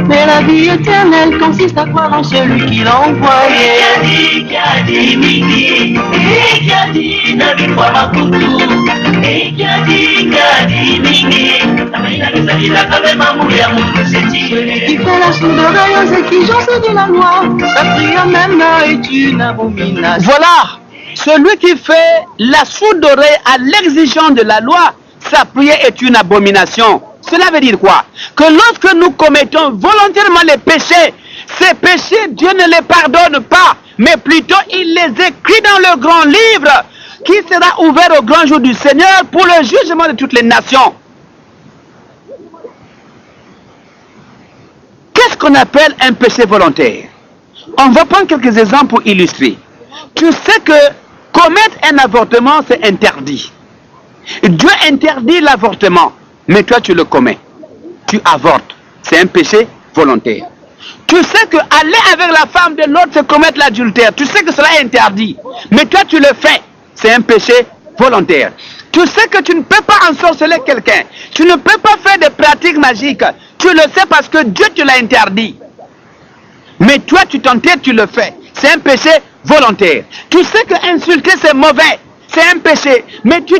Mais la vie éternelle consiste à croire en celui qui l'a envoyé. Celui qui fait la sourde oreille aux exigences de la loi, sa prière même est une abomination. Voilà, celui qui fait la sourde oreille à l'exigence de la loi, sa prière est une abomination. Cela veut dire quoi? Que lorsque nous commettons volontairement les péchés, ces péchés, Dieu ne les pardonne pas, mais plutôt il les écrit dans le grand livre qui sera ouvert au grand jour du Seigneur pour le jugement de toutes les nations. Qu'est-ce qu'on appelle un péché volontaire? On va prendre quelques exemples pour illustrer. Tu sais que commettre un avortement, c'est interdit. Dieu interdit l'avortement, mais toi tu le commets. Tu avortes. C'est un péché volontaire. Tu sais que aller avec la femme de l'autre, c'est commettre l'adultère. Tu sais que cela est interdit, mais toi tu le fais. C'est un péché volontaire. Tu sais que tu ne peux pas ensorceler quelqu'un. Tu ne peux pas faire des pratiques magiques. Tu le sais parce que Dieu te l'a interdit. Mais toi tu t'entêtes, tu le fais. C'est un péché volontaire. Tu sais que insulter c'est mauvais. C'est un péché. Mais tu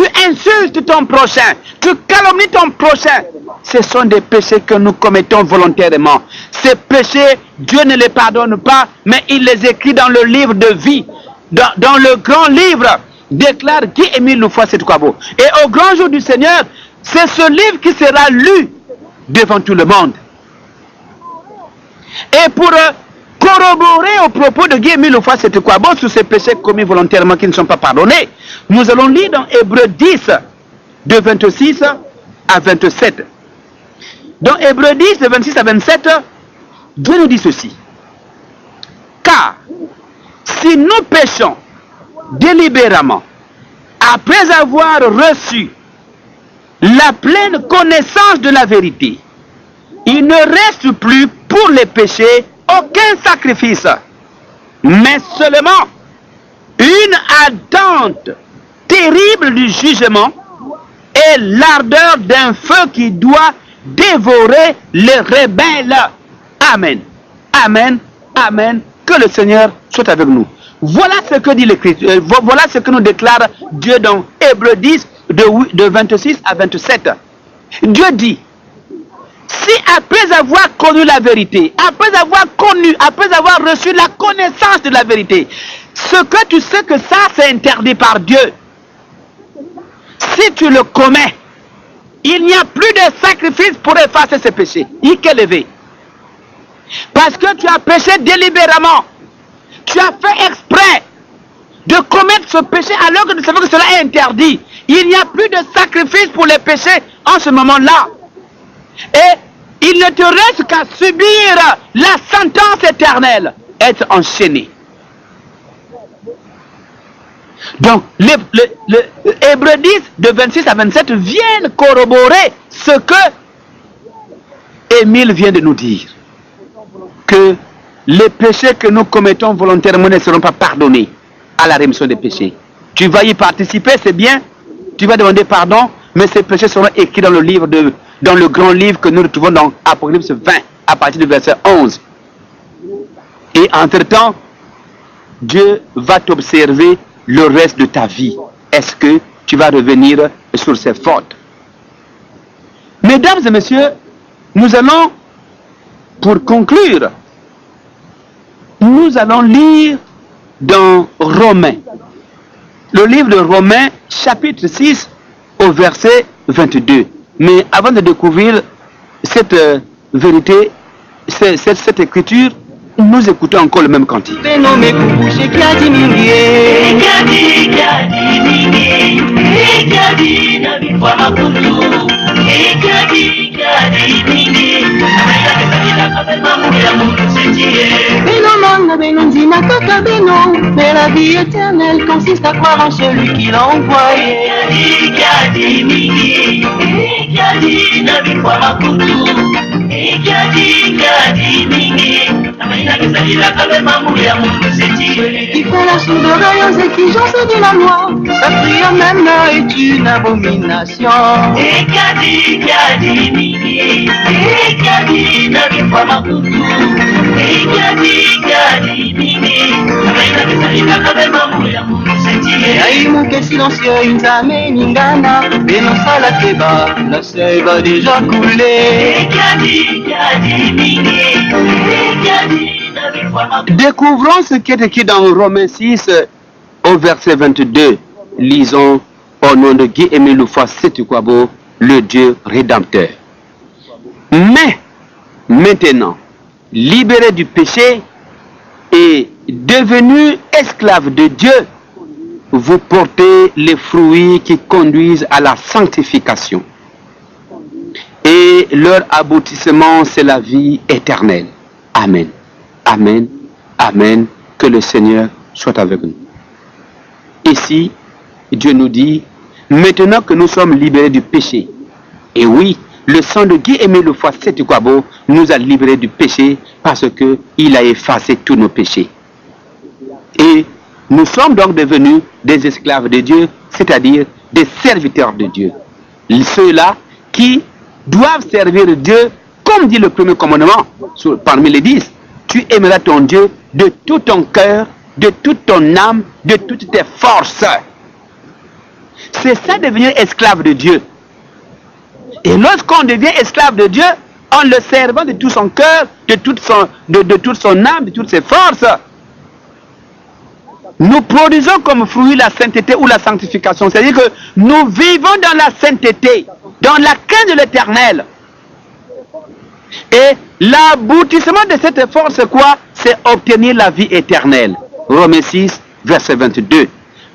tu insultes ton prochain, tu calomnies ton prochain. Ce sont des péchés que nous commettons volontairement. Ces péchés, Dieu ne les pardonne pas, mais il les écrit dans le livre de vie. Dans le grand livre, déclare Guy-Émile Loufoy-Setukwabo. Et au grand jour du Seigneur, c'est ce livre qui sera lu devant tout le monde. Et pour corroborer au propos de Guy-Émile Loufoy-Setukwabo sur ces péchés commis volontairement qui ne sont pas pardonnés, nous allons lire dans Hébreux 10, de 26 à 27. Dans Hébreux 10, de 26 à 27, Dieu nous dit ceci. Car si nous péchons délibérément, après avoir reçu la pleine connaissance de la vérité, il ne reste plus pour les péchés aucun sacrifice, mais seulement une attente terrible du jugement et l'ardeur d'un feu qui doit dévorer les rebelles. Amen. Amen. Amen. Que le Seigneur soit avec nous. Voilà ce que dit l'Écriture. Voilà ce que nous déclare Dieu dans Hébreux 10, de 26 à 27. Dieu dit, si après avoir connu la vérité, après avoir reçu la connaissance de la vérité, ce que tu sais que ça c'est interdit par Dieu, si tu le commets, il n'y a plus de sacrifice pour effacer ces péchés. Ikélevé. Parce que tu as péché délibérément. Tu as fait exprès de commettre ce péché alors que tu savais que cela est interdit. Il n'y a plus de sacrifice pour les péchés en ce moment-là. Et il ne te reste qu'à subir la sentence éternelle, être enchaîné. Donc, le Hébreux 10, de 26 à 27, viennent corroborer ce que Émile vient de nous dire. Que les péchés que nous commettons volontairement ne seront pas pardonnés à la rémission des péchés. Tu vas y participer, c'est bien. Tu vas demander pardon, mais ces péchés seront écrits dans le grand livre que nous retrouvons dans Apocalypse 20, à partir du verset 11. Et entre-temps, Dieu va t'observer le reste de ta vie. Est-ce que tu vas revenir sur ces fautes? Mesdames et messieurs, nous allons, pour conclure, nous allons lire dans Romains, le livre de Romains, chapitre 6, au verset 22. Mais avant de découvrir cette vérité, cette écriture, nous écoutons encore le même cantique. Mais la vie éternelle consiste à croire en celui qui l'a envoyé. Celui qui fait la sourde oreille aux exigences de la loi, sa prière même est une abomination. Aimuke silencieux Inzame Ningana Benosala Keba La sève a déjà coulé. Découvrons ce qui est écrit dans Romains 6 au verset 22. Lisons au nom de Guy-Émile Loufoy-Setukwabo, le Dieu rédempteur. Mais maintenant, libéré du péché et devenu esclave de Dieu, vous portez les fruits qui conduisent à la sanctification. Et leur aboutissement, c'est la vie éternelle. Amen. Amen. Amen. Que le Seigneur soit avec nous. Ici, Dieu nous dit, maintenant que nous sommes libérés du péché, et oui, le sang de Guy-Émile Loufoy-Setukwabo nous a libérés du péché parce qu'il a effacé tous nos péchés. Et nous sommes donc devenus des esclaves de Dieu, c'est-à-dire des serviteurs de Dieu. Ceux-là qui doivent servir Dieu, comme dit le premier commandement parmi les 10. Tu aimeras ton Dieu de tout ton cœur, de toute ton âme, de toutes tes forces. C'est ça devenir esclave de Dieu. Et lorsqu'on devient esclave de Dieu, en le servant de tout son cœur, de toute son âme, de toutes ses forces, nous produisons comme fruit la sainteté ou la sanctification. C'est-à-dire que nous vivons dans la sainteté, dans la crainte de l'Éternel. Et l'aboutissement de cet effort, c'est quoi? C'est obtenir la vie éternelle. Romains 6, verset 22.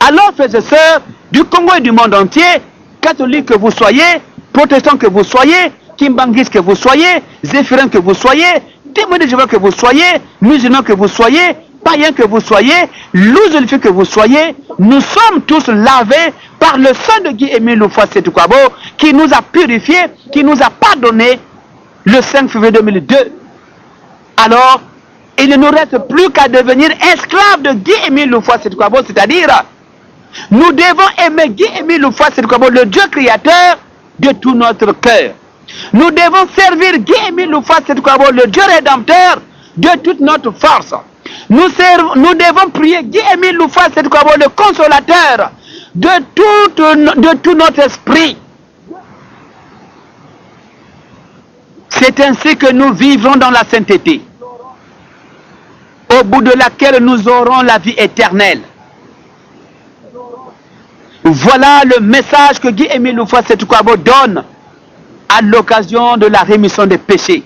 Alors, frères et sœurs, du Congo et du monde entier, catholiques que vous soyez, protestants que vous soyez, kimbanguistes que vous soyez, zéphirins que vous soyez, témoins de Jéhovah que vous soyez, musulmans que vous soyez, païens que vous soyez, loups que vous soyez, nous sommes tous lavés par le sang de Guy-Émile Loufoua-Setukwabo qui nous a purifiés, qui nous a pardonnés le 5 février 2002. Alors, il ne nous reste plus qu'à devenir esclaves de Guy-Émile Loufoua-Setukwabo, c'est-à-dire, nous devons aimer Guy-Émile Loufoua-Setukwabo, le Dieu créateur, de tout notre cœur. Nous devons servir Guy-Émile Loufoua-Setukwabo, le Dieu rédempteur, de toute notre force. Nous devons prier Guy-Émile Loufoua-Setukwabo, le consolateur, de tout notre esprit. C'est ainsi que nous vivrons dans la sainteté, au bout de laquelle nous aurons la vie éternelle. Voilà le message que Guy-Émile Loufoua-Setukwabo donne à l'occasion de la rémission des péchés.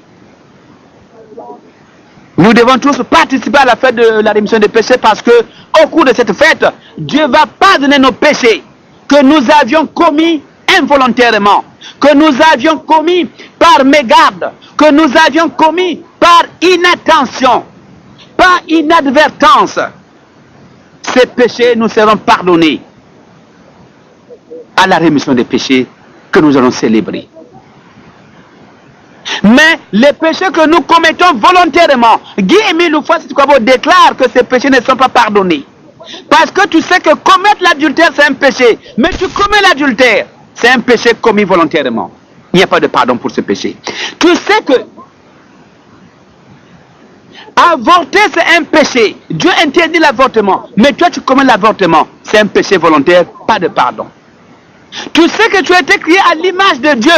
Nous devons tous participer à la fête de la rémission des péchés parce que au cours de cette fête, Dieu va pardonner nos péchés que nous avions commis involontairement, que nous avions commis par mégarde, que nous avions commis par inattention, par inadvertance. Ces péchés nous seront pardonnés à la rémission des péchés que nous allons célébrer. Mais les péchés que nous commettons volontairement, Guy-Émile Loufoua-Setukwabo déclare que ces péchés ne sont pas pardonnés. Parce que tu sais que commettre l'adultère c'est un péché, mais tu commets l'adultère, c'est un péché commis volontairement. Il n'y a pas de pardon pour ce péché. Tu sais que avorter c'est un péché. Dieu interdit l'avortement, mais toi tu commets l'avortement, c'est un péché volontaire, pas de pardon. Tu sais que tu as été créé à l'image de Dieu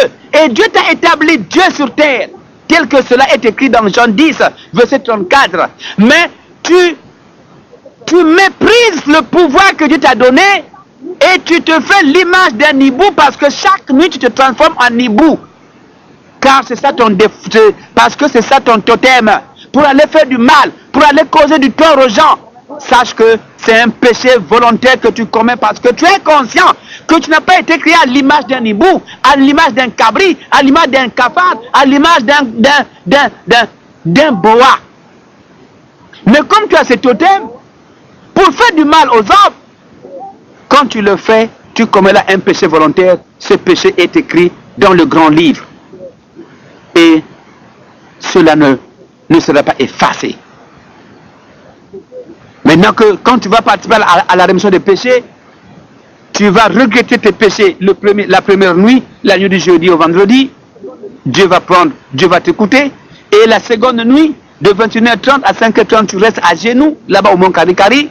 et Dieu t'a établi Dieu sur terre, tel que cela est écrit dans Jean 10, verset 34. Mais tu méprises le pouvoir que Dieu t'a donné et tu te fais l'image d'un hibou parce que chaque nuit tu te transformes en hibou. Car c'est ça parce que c'est ça ton totem. Pour aller faire du mal, pour aller causer du tort aux gens. Sache que c'est un péché volontaire que tu commets parce que tu es conscient que tu n'as pas été créé à l'image d'un hibou, à l'image d'un cabri, à l'image d'un cafard, à l'image d'un boa. Mais comme tu as ce totem, pour faire du mal aux hommes, quand tu le fais, tu commets là un péché volontaire. Ce péché est écrit dans le grand livre. Et cela ne sera pas effacé. Maintenant que quand tu vas participer à la rémission des péchés, tu vas regretter tes péchés la première nuit, la nuit du jeudi au vendredi. Dieu va t'écouter. Et la seconde nuit, de 21h30 à 5h30, tu restes à genoux, là-bas au Mont Karikari.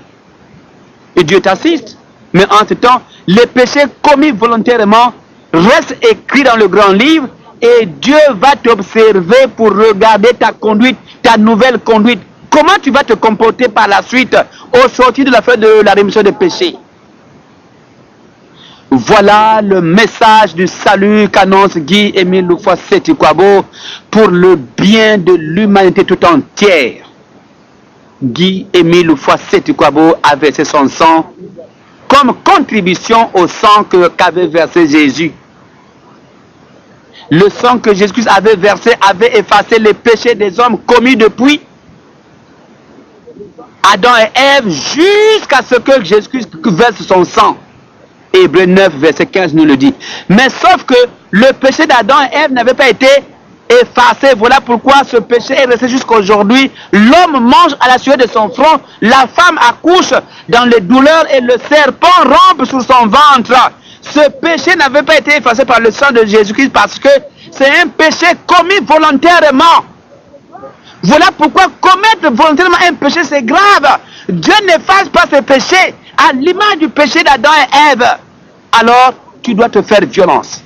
Et Dieu t'assiste. Mais en ce temps, les péchés commis volontairement restent écrits dans le grand livre. Et Dieu va t'observer pour regarder ta conduite, ta nouvelle conduite. Comment tu vas te comporter par la suite au sortir de la fête de la rémission des péchés? Voilà le message du salut qu'annonce Guy-Émile Loufoua-Setukwabo pour le bien de l'humanité tout entière. Guy-Émile Loufoua-Setukwabo a versé son sang comme contribution au sang qu'avait versé Jésus. Le sang que Jésus avait versé avait effacé les péchés des hommes commis depuis Adam et Ève jusqu'à ce que Jésus verse son sang. Hébreux 9, verset 15 nous le dit. Mais sauf que le péché d'Adam et Ève n'avait pas été effacé. Voilà pourquoi ce péché est resté jusqu'à aujourd'hui. L'homme mange à la sueur de son front, la femme accouche dans les douleurs et le serpent rampe sur son ventre. Ce péché n'avait pas été effacé par le sang de Jésus-Christ parce que c'est un péché commis volontairement. Voilà pourquoi commettre volontairement un péché, c'est grave. Dieu n'efface pas ce péché à l'image du péché d'Adam et Ève. alors tu dois te faire violence.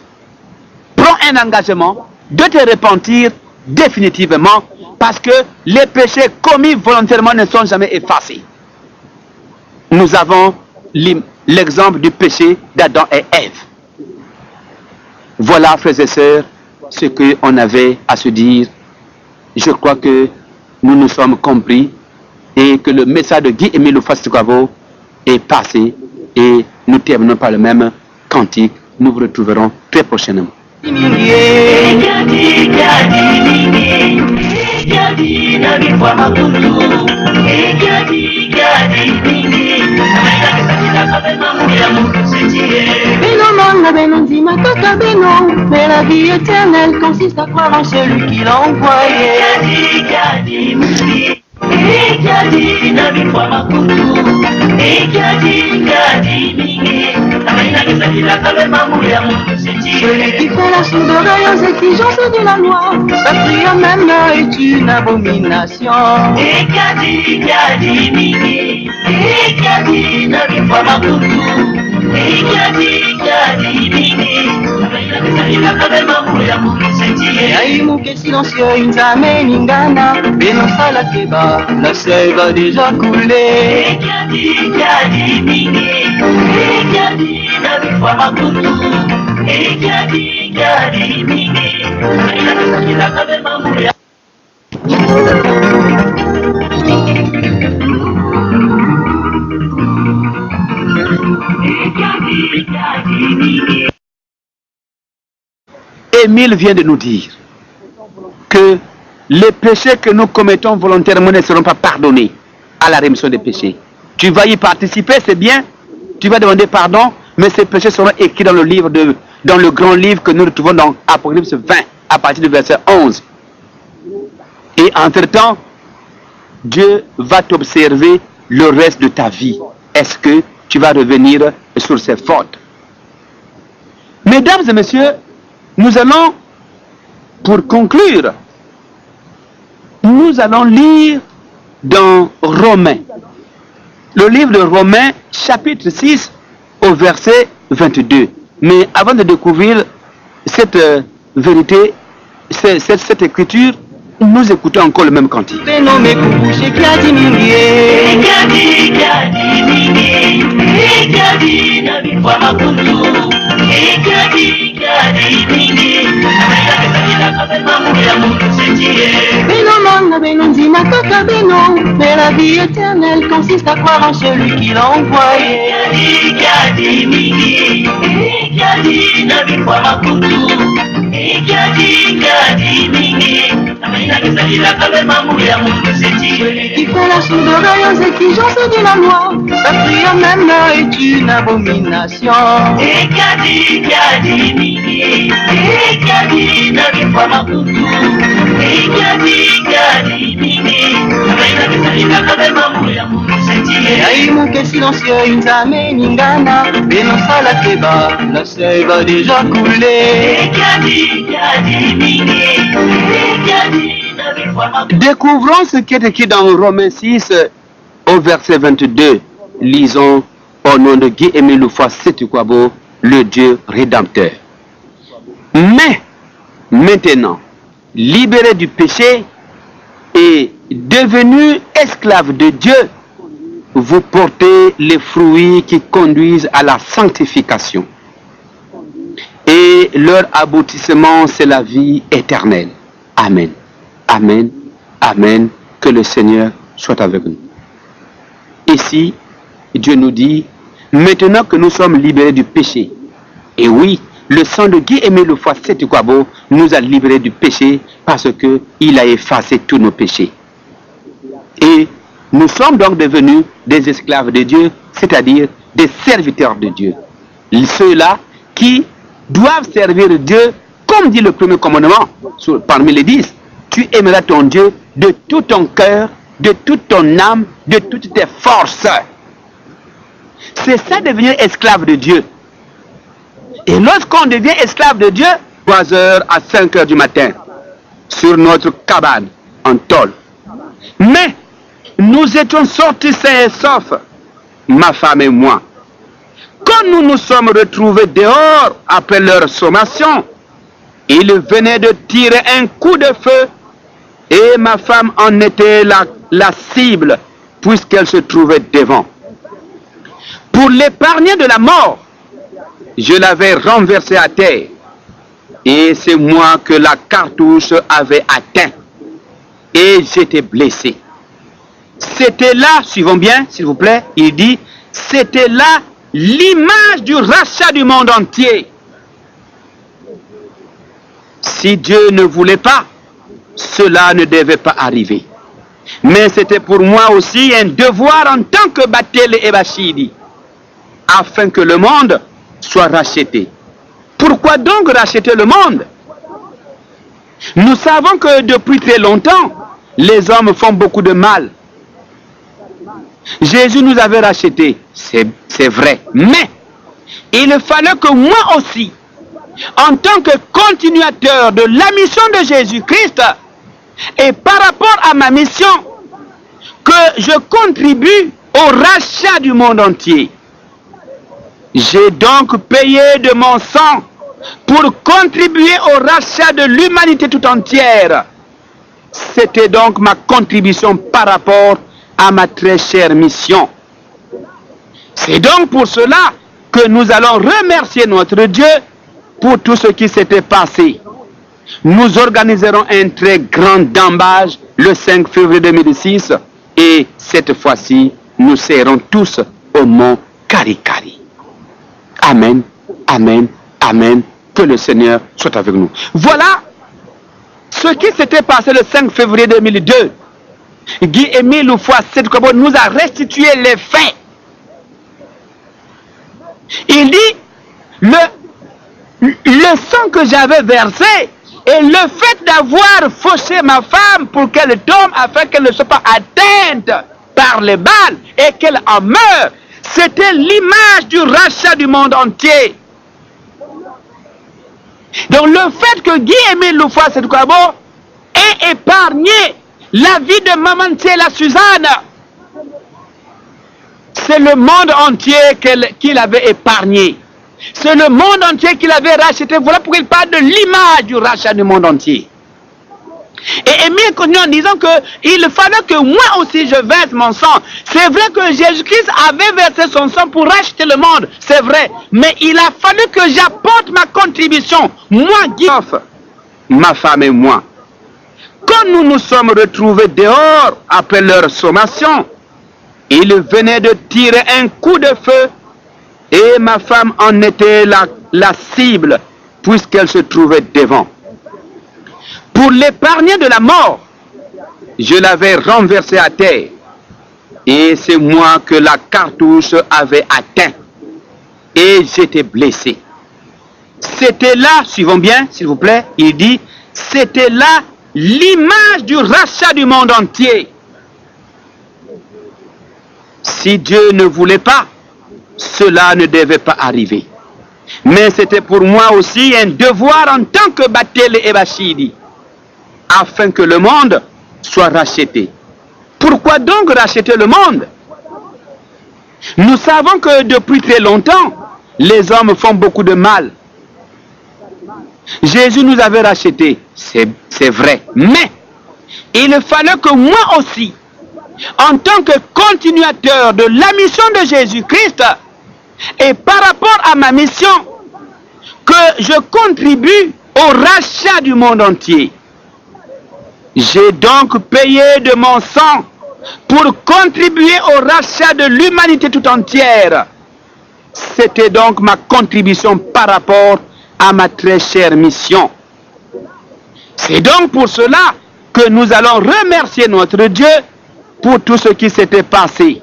Prends un engagement de te repentir définitivement, parce que les péchés commis volontairement ne sont jamais effacés. Nous avons l'exemple du péché d'Adam et Ève. Voilà, frères et sœurs, ce qu'on avait à se dire. Je crois que nous nous sommes compris et que le message de Guy-Émile Houphouët-Boigny est passé, et nous terminons par le même cantique. Nous vous retrouverons très prochainement. Mais la vie éternelle consiste à croire en celui qui l'a envoyé. Celui qui fait la sourde oreille aux exigences de la loi, sa prière même est une abomination. Aimuke silencieux inzame ningana, benosala keba, la sève a déjà coulé. Émile vient de nous dire que les péchés que nous commettons volontairement ne seront pas pardonnés à la rémission des péchés. Tu vas y participer, c'est bien, tu vas demander pardon, mais ces péchés seront écrits dans le grand livre que nous retrouvons dans Apocalypse 20, à partir du verset 11. Et entre-temps, Dieu va t'observer le reste de ta vie. Est-ce que tu vas revenir sur ces fautes? Mesdames et messieurs, nous allons, pour conclure, nous allons lire dans Romains, le livre de Romains, chapitre 6, au verset 22. Mais avant de découvrir cette vérité, cette écriture, nous écoutons encore le même cantique. Mais la vie éternelle consiste à croire en celui qui l'a envoyé. Celui qui fait la sourde oreille aux exigences de la loi, sa prière même est une abomination. Aimuke silencieux inzame ningana, benosala keba, la sève a déjà coulé. Découvrons ce qui est écrit dans Romains 6 au verset 22. Lisons au nom de Guy-Émile Houphouët-Boigny, le Dieu rédempteur. Mais maintenant, libéré du péché et devenu esclave de Dieu, vous portez les fruits qui conduisent à la sanctification. Et leur aboutissement, c'est la vie éternelle. Amen. Amen. Amen. Que le Seigneur soit avec nous. Ici, Dieu nous dit, maintenant que nous sommes libérés du péché, et oui, le sang de Guy-Émile Houphouët-Boigny nous a libérés du péché parce qu'il a effacé tous nos péchés. Et nous sommes donc devenus des esclaves de Dieu, c'est-à-dire des serviteurs de Dieu. Ceux-là qui doivent servir Dieu, comme dit le premier commandement parmi les 10. Tu aimeras ton Dieu de tout ton cœur, de toute ton âme, de toutes tes forces. C'est ça devenir esclave de Dieu. Et lorsqu'on devient esclave de Dieu, 3h à 5h du matin, sur notre cabane, en tôle. Mais, nous étions sortis sains et saufs, ma femme et moi. Comme Quand nous nous sommes retrouvés dehors après leur sommation, ils venaient de tirer un coup de feu et ma femme en était la cible puisqu'elle se trouvait devant. Pour l'épargner de la mort, je l'avais renversée à terre et c'est moi que la cartouche avait atteint et j'étais blessé. C'était là, suivons bien s'il vous plaît, il dit, c'était là l'image du rachat du monde entier. Si Dieu ne voulait pas, cela ne devait pas arriver. Mais c'était pour moi aussi un devoir en tant que Bathel et Bachidi, afin que le monde soit racheté. Pourquoi donc racheter le monde? Nous savons que depuis très longtemps, les hommes font beaucoup de mal. Jésus nous avait rachetés, c'est vrai. Mais il fallait que moi aussi, en tant que continuateur de la mission de Jésus-Christ, et par rapport à ma mission, que je contribue au rachat du monde entier. J'ai donc payé de mon sang pour contribuer au rachat de l'humanité tout entière. C'était donc ma contribution par rapport à ma très chère mission. C'est donc pour cela que nous allons remercier notre Dieu pour tout ce qui s'était passé. Nous organiserons un très grand dambage le 5 février 2006 et cette fois-ci, nous serons tous au mont Karikari. Amen, amen, amen. Que le Seigneur soit avec nous. Voilà ce qui s'était passé le 5 février 2002. Guy-Émile Houphouët-Sédhiou nous a restitué les faits. Il dit, le sang que j'avais versé et le fait d'avoir fauché ma femme pour qu'elle tombe afin qu'elle ne soit pas atteinte par les balles et qu'elle en meure, c'était l'image du rachat du monde entier. Donc le fait que Guy-Émile Houphouët-Sédhiou ait épargné la vie de Maman Thiela Suzanne, c'est le monde entier qu'il avait épargné. C'est le monde entier qu'il avait racheté. Voilà pourquoi il parle de l'image du rachat du monde entier. Et Émile continue en disant qu'il fallait que moi aussi je verse mon sang. C'est vrai que Jésus-Christ avait versé son sang pour racheter le monde. C'est vrai. Mais il a fallu que j'apporte ma contribution. Moi, Guy, ma femme et moi. Quand nous nous sommes retrouvés dehors après leur sommation, ils venaient de tirer un coup de feu et ma femme en était la cible puisqu'elle se trouvait devant. Pour l'épargner de la mort, je l'avais renversée à terre et c'est moi que la cartouche avait atteint et j'étais blessé. C'était là, suivons bien s'il vous plaît, il dit, c'était là l'image du rachat du monde entier. Si Dieu ne voulait pas, cela ne devait pas arriver. Mais c'était pour moi aussi un devoir en tant que Bathel et Bachidi, afin que le monde soit racheté. Pourquoi donc racheter le monde? Nous savons que depuis très longtemps, les hommes font beaucoup de mal. Jésus nous avait rachetés, c'est vrai. Mais il fallait que moi aussi, en tant que continuateur de la mission de Jésus-Christ, et par rapport à ma mission, que je contribue au rachat du monde entier. J'ai donc payé de mon sang pour contribuer au rachat de l'humanité tout entière. C'était donc ma contribution par rapport à ma très chère mission. C'est donc pour cela que nous allons remercier notre Dieu pour tout ce qui s'était passé.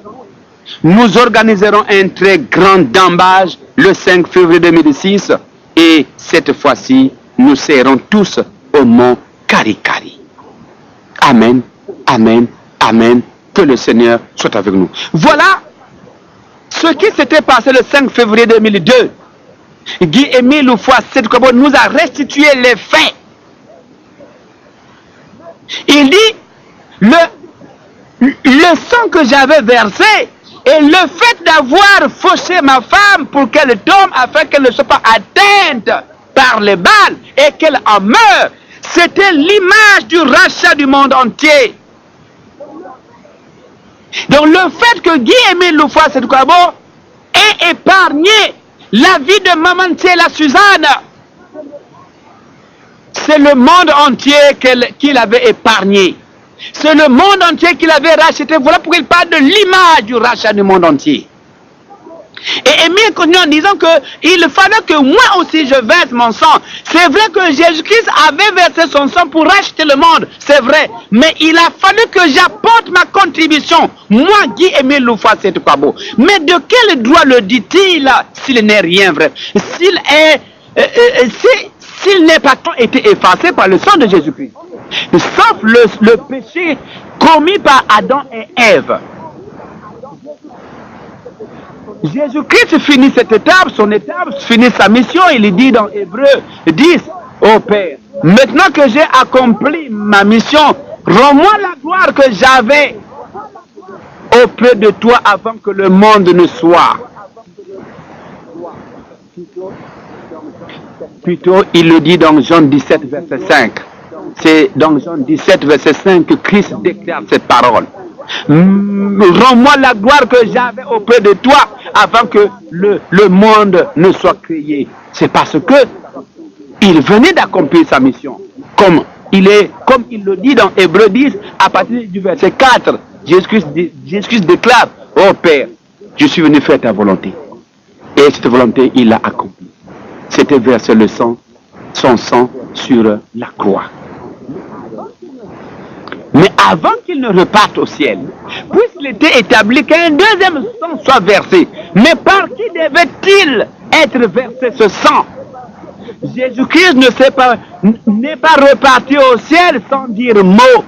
Nous organiserons un très grand dambage le 5 février 2006 et cette fois-ci, nous serons tous au mont Karikari. Amen, amen, amen. Que le Seigneur soit avec nous. Voilà ce qui s'était passé le 5 février 2002. Guy-Émile Houphouët-Sédhiou nous a restitué les faits. Il dit, le sang que j'avais versé Et le fait d'avoir fauché ma femme pour qu'elle tombe afin qu'elle ne soit pas atteinte par les balles et qu'elle en meure, c'était l'image du rachat du monde entier. Donc le fait que Guy-Émile Loufoua-Seydou-Kabo ait épargné la vie de Maman Thiela Suzanne, c'est le monde entier qu'il avait épargné. C'est le monde entier qu'il avait racheté. Voilà pourquoi il parle de l'image du rachat du monde entier. Et Émile continue en disant qu'il fallait que moi aussi je verse mon sang. C'est vrai que Jésus-Christ avait versé son sang pour racheter le monde, c'est vrai. Mais il a fallu que j'apporte ma contribution, moi Guy-Émile Loufoua-Seydou-Kabo. Mais de quel droit le dit-il s'il n'est rien vrai? S'il n'est pas été effacé par le sang de Jésus-Christ, sauf le péché commis par Adam et Ève. Jésus-Christ finit cette étape, finit sa mission, il dit dans Hébreux 10, ô Père, maintenant que j'ai accompli ma mission, rends-moi la gloire que j'avais auprès de toi avant que le monde ne soit. Plutôt, il le dit dans Jean 17, verset 5. C'est dans Jean 17, verset 5 que Christ déclare cette parole. Rends-moi la gloire que j'avais auprès de toi avant que le monde ne soit créé. C'est parce que il venait d'accomplir sa mission. Comme il le dit dans Hébreux 10, à partir du verset 4, Jésus-Christ déclare, ô Père, je suis venu faire ta volonté. Et cette volonté, il l'a accomplie. C'était verser son sang sur la croix. Mais avant qu'il ne reparte au ciel, puisqu'il était établi qu'un deuxième sang soit versé, mais par qui devait-il être versé ce sang? Jésus-Christ n'est pas reparti au ciel sans dire mot.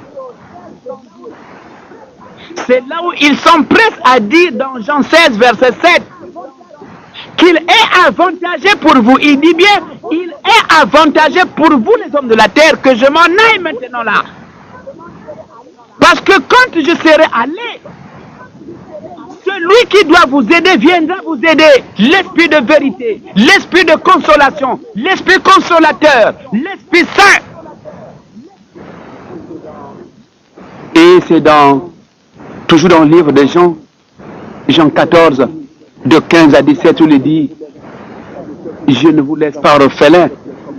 C'est là où ils s'empressent à dire dans Jean 16, verset 7, qu'il est avantagé pour vous. Il dit bien, il est avantagé pour vous les hommes de la terre que je m'en aille maintenant là. Parce que quand je serai allé, celui qui doit vous aider viendra vous aider. L'esprit de vérité, l'esprit de consolation, l'esprit consolateur, l'esprit saint. Et c'est toujours dans le livre de Jean 14, de 15 à 17, où il dit, je ne vous laisse pas orphelin,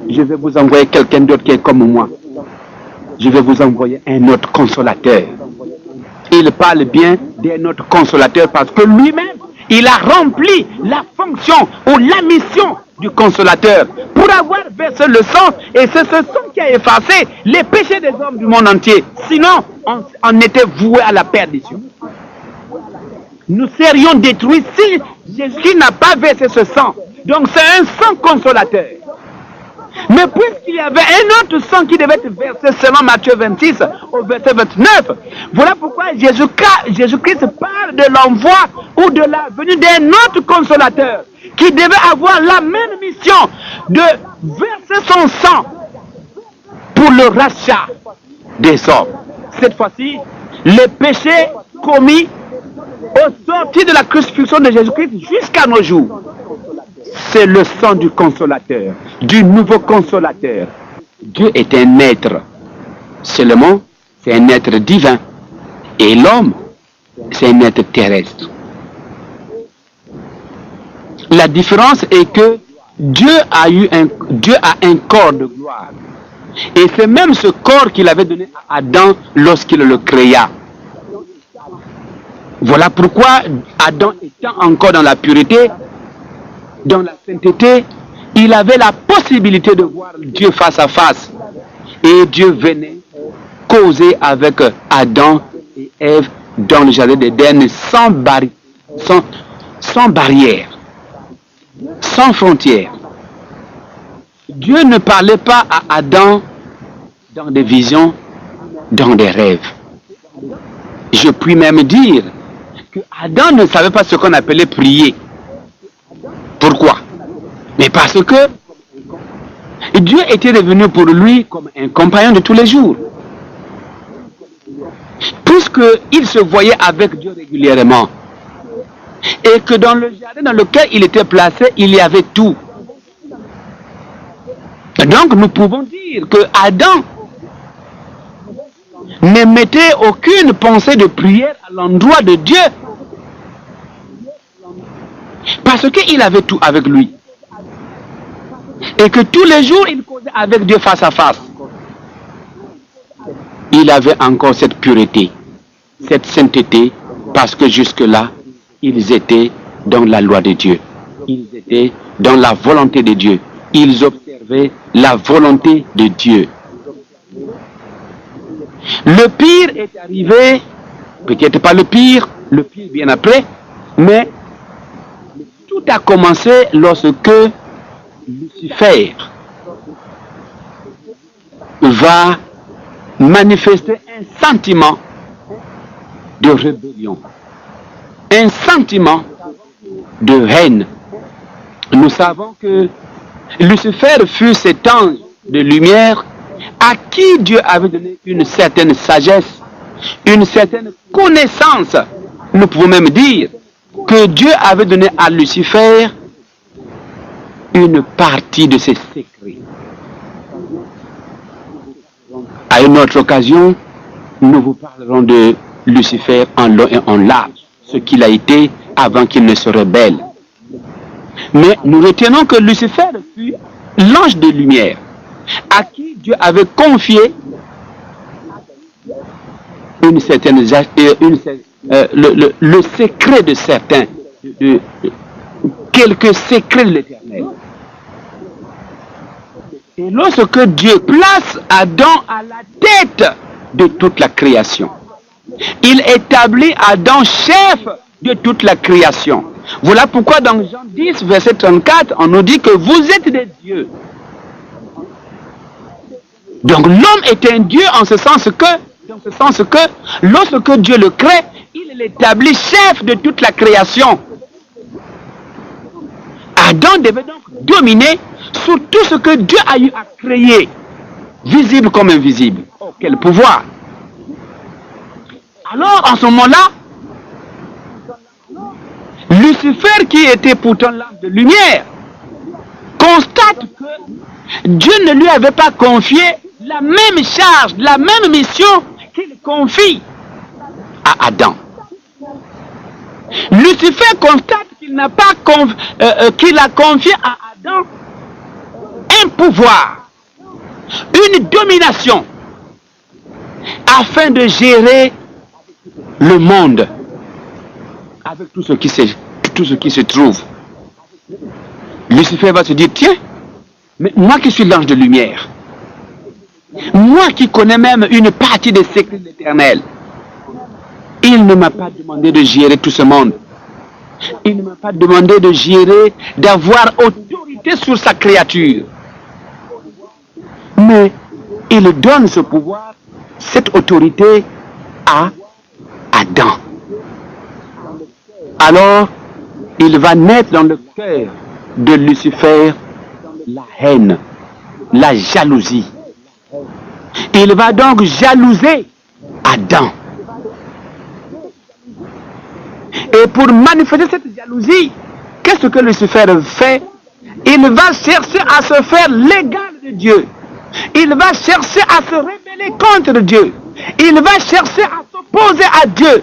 je vais vous envoyer quelqu'un d'autre qui est comme moi. Je vais vous envoyer un autre consolateur. Il parle bien d'un autre consolateur parce que lui-même, il a rempli la fonction ou la mission du consolateur pour avoir versé le sang, et c'est ce sang qui a effacé les péchés des hommes du monde entier. Sinon, on était voué à la perdition. Nous serions détruits si Jésus n'a pas versé ce sang. Donc c'est un sang consolateur. Mais puisqu'il y avait un autre sang qui devait être versé selon Matthieu 26 au verset 29, voilà pourquoi Jésus-Christ parle de l'envoi ou de la venue d'un autre consolateur qui devait avoir la même mission de verser son sang pour le rachat des hommes. Cette fois-ci, les péchés commis au sortir de la crucifixion de Jésus-Christ jusqu'à nos jours. C'est le sang du consolateur, du nouveau consolateur. Dieu est un être. Seulement, c'est un être divin. Et l'homme, c'est un être terrestre. La différence est que Dieu a un corps de gloire. Et c'est même ce corps qu'il avait donné à Adam lorsqu'il le créa. Voilà pourquoi Adam, étant encore dans la pureté, dans la sainteté, il avait la possibilité de voir Dieu face à face. Et Dieu venait causer avec Adam et Ève dans le jardin d'Éden sans barrière, sans frontières. Dieu ne parlait pas à Adam dans des visions, dans des rêves. Je puis même dire que Adam ne savait pas ce qu'on appelait prier. Pourquoi? Mais parce que Dieu était devenu pour lui comme un compagnon de tous les jours. Puisqu'il se voyait avec Dieu régulièrement, Et que dans le jardin dans lequel il était placé, il y avait tout. Donc nous pouvons dire que Adam n'émettait aucune pensée de prière à l'endroit de Dieu. Parce qu'il avait tout avec lui. Et que tous les jours, il causait avec Dieu face à face. Il avait encore cette pureté, cette sainteté, parce que jusque-là, ils étaient dans la loi de Dieu. Ils étaient dans la volonté de Dieu. Ils observaient la volonté de Dieu. Le pire est arrivé, peut-être pas le pire bien après, mais tout a commencé lorsque Lucifer va manifester un sentiment de rébellion, un sentiment de haine. Nous savons que Lucifer fut cet ange de lumière à qui Dieu avait donné une certaine sagesse, une certaine connaissance. Nous pouvons même dire que Dieu avait donné à Lucifer une partie de ses secrets. À une autre occasion, nous vous parlerons de Lucifer en long et en large, ce qu'il a été avant qu'il ne se rebelle. Mais nous retenons que Lucifer fut l'ange de lumière, à qui Dieu avait confié une certaine, le secret de certains, quelques secrets de l'Éternel. Et lorsque Dieu place Adam à la tête de toute la création, il établit Adam chef de toute la création. Voilà pourquoi dans Jean 10, verset 34, on nous dit que vous êtes des dieux. Donc l'homme est un dieu en ce sens que lorsque Dieu le crée, il l'établit chef de toute la création. Adam devait donc dominer sur tout ce que Dieu a eu à créer, visible comme invisible. Oh, quel pouvoir! Alors, en ce moment-là, Lucifer, qui était pourtant l'ange de lumière, constate que Dieu ne lui avait pas confié la même charge, la même mission qu'il confie à Adam. Lucifer constate qu'il n'a pas qu'il a confié à Adam un pouvoir, une domination, afin de gérer le monde avec tout ce qui se trouve. Lucifer va se dire, tiens, mais moi qui suis l'ange de lumière, moi qui connais même une partie des secrets de l'Éternel, il ne m'a pas demandé de gérer tout ce monde. Il ne m'a pas demandé de gérer, d'avoir autorité sur sa créature. Mais il donne ce pouvoir, cette autorité à Adam. Alors, il va naître dans le cœur de Lucifer la haine, la jalousie. Il va donc jalouser Adam. Et pour manifester cette jalousie, qu'est-ce que Lucifer fait? Il va chercher à se faire l'égal de Dieu. Il va chercher à se rebeller contre Dieu. Il va chercher à s'opposer à Dieu.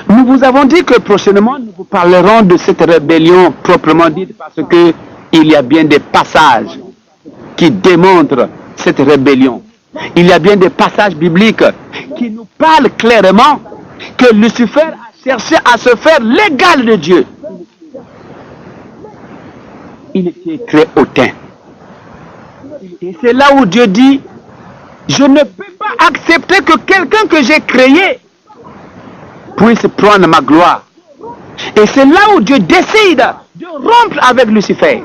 Nous vous avons dit que prochainement, nous vous parlerons de cette rébellion proprement dite, parce que il y a bien des passages qui démontrent cette rébellion. Il y a bien des passages bibliques qui nous parlent clairement que Lucifer a cherché à se faire l'égal de Dieu. Il était très hautain. Et c'est là où Dieu dit, je ne peux pas accepter que quelqu'un que j'ai créé puisse prendre ma gloire. Et c'est là où Dieu décide de rompre avec Lucifer.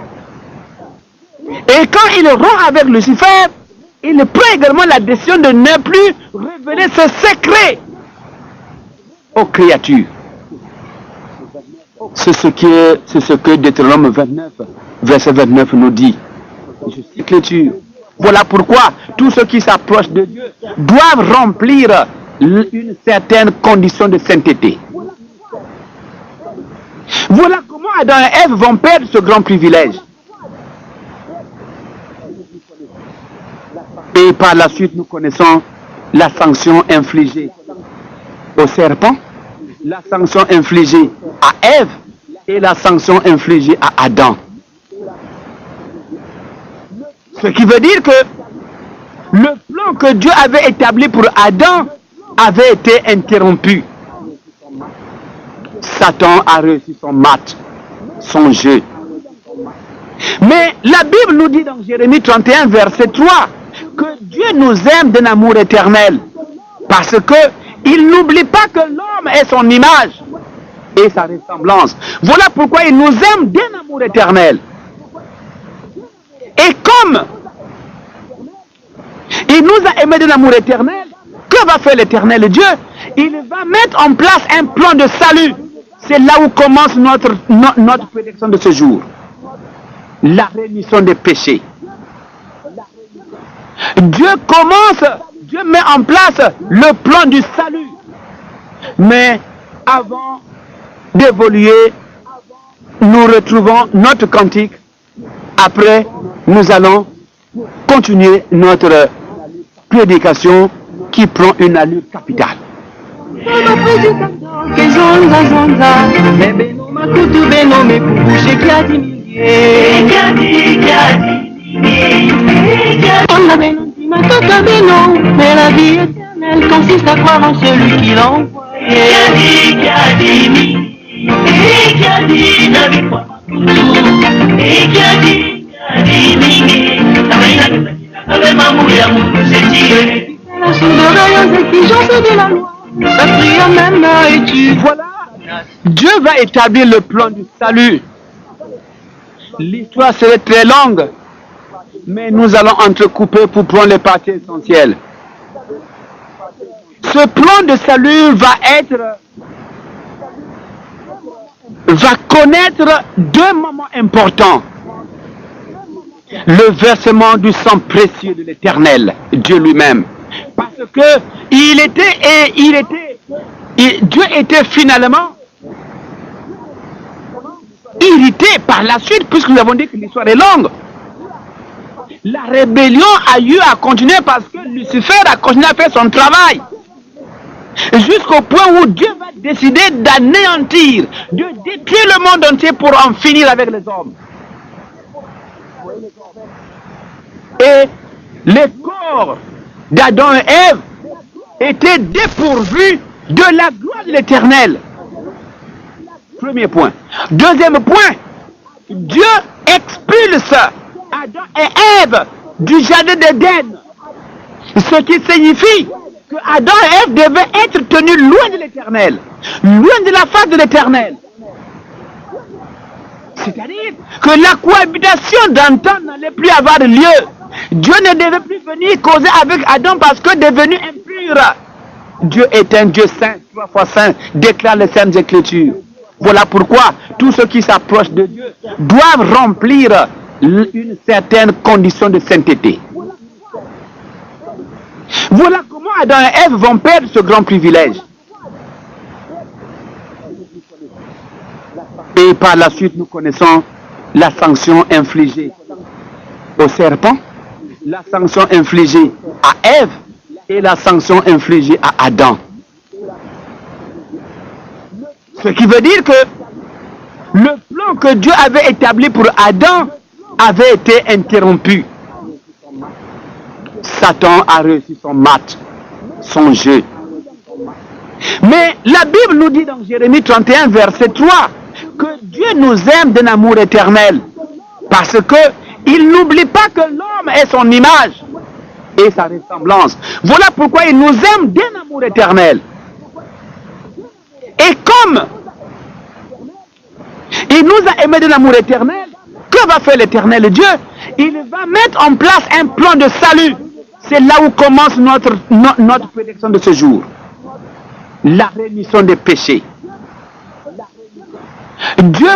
Et quand il rompt avec Lucifer, il prend également la décision de ne plus révéler ses secrets aux créatures. C'est ce que Deutéronome 29, verset 29 nous dit. Je cite l'Écriture. Voilà pourquoi tous ceux qui s'approchent de Dieu doivent remplir une certaine condition de sainteté. Voilà comment Adam et Ève vont perdre ce grand privilège. Et par la suite, nous connaissons la sanction infligée au serpent, la sanction infligée à Ève et la sanction infligée à Adam. Ce qui veut dire que le plan que Dieu avait établi pour Adam avait été interrompu. Satan a réussi son match, son jeu. Mais la Bible nous dit dans Jérémie 31, verset 3, que Dieu nous aime d'un amour éternel. Parce que il n'oublie pas que l'homme est son image et sa ressemblance. Voilà pourquoi il nous aime d'un amour éternel. Et comme il nous a aimés d'un amour éternel, que va faire l'éternel Dieu? Il va mettre en place un plan de salut. C'est là où commence notre prédiction de ce jour. La rémission des péchés. Dieu met en place le plan du salut. Mais avant d'évoluer, nous retrouvons notre cantique. Après, nous allons continuer notre prédication qui prend une allure capitale. Mais la vie éternelle consiste à croire en celui qui l'envoie. La sourde oreille aux exigences de la loi, sa prière même est tu. Voilà, Dieu va établir le plan du salut. L'histoire serait très longue, mais nous allons entrecouper pour prendre les parties essentielles. Ce plan de salut va connaître deux moments importants. Le versement du sang précieux de l'Éternel, Dieu lui-même. Parce que Dieu était finalement irrité par la suite, puisque nous avons dit que l'histoire est longue. La rébellion a eu à continuer parce que Lucifer a continué à faire son travail. Jusqu'au point où Dieu va décider d'anéantir, de détruire le monde entier pour en finir avec les hommes. Et les corps d'Adam et Ève étaient dépourvus de la gloire de l'Éternel. Premier point. Deuxième point, Dieu expulse Adam et Ève du jardin d'Éden. Ce qui signifie que Adam et Ève devaient être tenus loin de l'Éternel, loin de la face de l'Éternel. C'est-à-dire que la cohabitation d'antan n'allait plus avoir lieu. Dieu ne devait plus venir causer avec Adam parce que devenu impur. Dieu est un Dieu saint, 3 fois saint, déclare les saintes Écritures. Voilà pourquoi tous ceux qui s'approchent de Dieu doivent remplir une certaine condition de sainteté. Voilà comment Adam et Ève vont perdre ce grand privilège. Et par la suite, nous connaissons la sanction infligée au serpent, la sanction infligée à Ève et la sanction infligée à Adam. Ce qui veut dire que le plan que Dieu avait établi pour Adam avait été interrompu. Satan a réussi son match, son jeu. Mais la Bible nous dit dans Jérémie 31, verset 3, que Dieu nous aime d'un amour éternel. Parce que il n'oublie pas que l'homme est son image et sa ressemblance. Voilà pourquoi il nous aime d'un amour éternel. Et comme il nous a aimés d'un amour éternel, que va faire l'éternel Dieu? Il va mettre en place un plan de salut. C'est là où commence notre prédiction de ce jour. La rémission des péchés. Dieu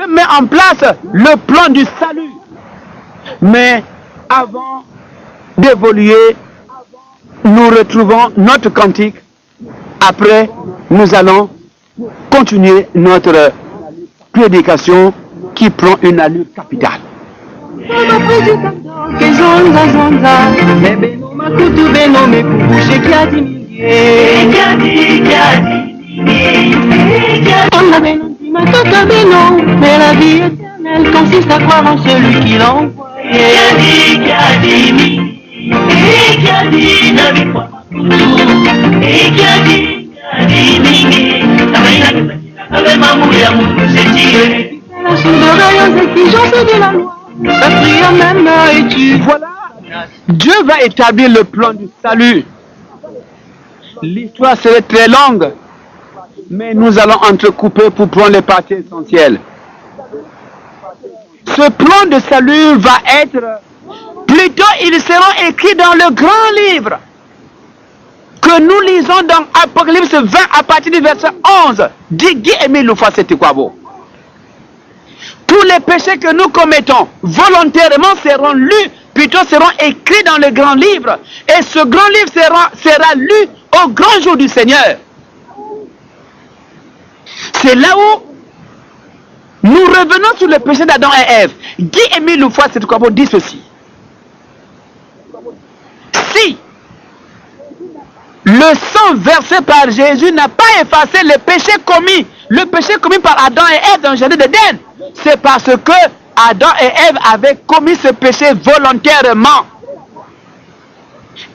met en place le plan du salut. Mais avant d'évoluer, nous retrouvons notre cantique. Après, nous allons continuer notre prédication qui prend une allure capitale. Mais la vie éternelle consiste à croire en celui qui l'a envoyé. La sourde oreille aux exigences de la loi, sa prière même est une. Voilà, Dieu va établir le plan du salut. L'histoire serait très longue, mais nous allons entrecouper pour prendre les parties essentielles. Ce plan de salut va être, plutôt ils seront écrits dans le grand livre que nous lisons dans Apocalypse 20 à partir du verset 11. Dit Guy Émile Loufa, c'était quoi beau? Tous les péchés que nous commettons volontairement seront lus, plutôt seront écrits dans le grand livre. Et ce grand livre sera lu au grand jour du Seigneur. C'est là où nous revenons sur le péché d'Adam et Ève. Guy Émile Loufa, c'est quoi beau, dit ceci. Si le sang versé par Jésus n'a pas effacé le péché commis par Adam et Ève dans le jardin d'Éden, c'est parce que Adam et Ève avaient commis ce péché volontairement.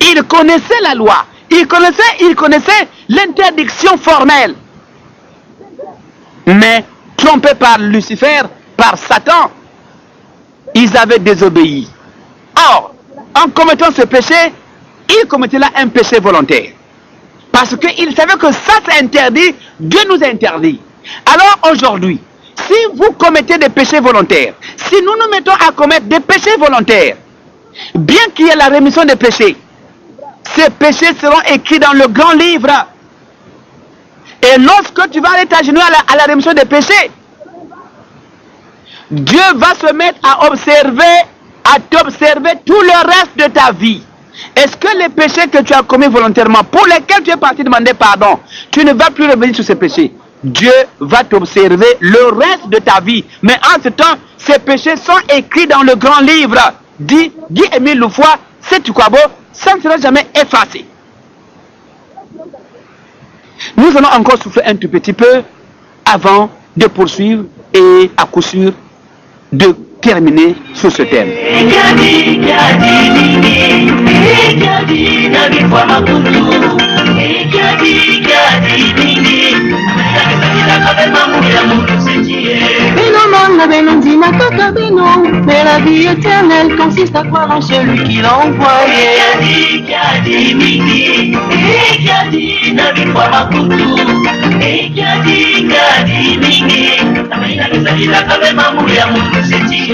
Ils connaissaient la loi, ils connaissaient l'interdiction formelle. Mais trompés par Lucifer, par Satan, ils avaient désobéi. Or, en commettant ce péché, ils commettaient là un péché volontaire. Parce qu'ils savaient que ça c'est interdit, Dieu nous interdit. Alors aujourd'hui, si vous commettez des péchés volontaires, si nous nous mettons à commettre des péchés volontaires, bien qu'il y ait la rémission des péchés, ces péchés seront écrits dans le grand livre. Et lorsque tu vas aller t'agenouiller à la rémission des péchés, Dieu va se mettre à t'observer tout le reste de ta vie. Est-ce que les péchés que tu as commis volontairement, pour lesquels tu es parti demander pardon, tu ne vas plus revenir sur ces péchés? Dieu va t'observer le reste de ta vie. Mais en ce temps, ces péchés sont écrits dans le grand livre. Dit Guy Émile Loufoy, c'est quoi beau, ça ne sera jamais effacé. Nous allons encore souffler un tout petit peu avant de poursuivre et à coup sûr de terminer sur ce thème. Mais la vie éternelle consiste à croire en celui qui l'a envoyé.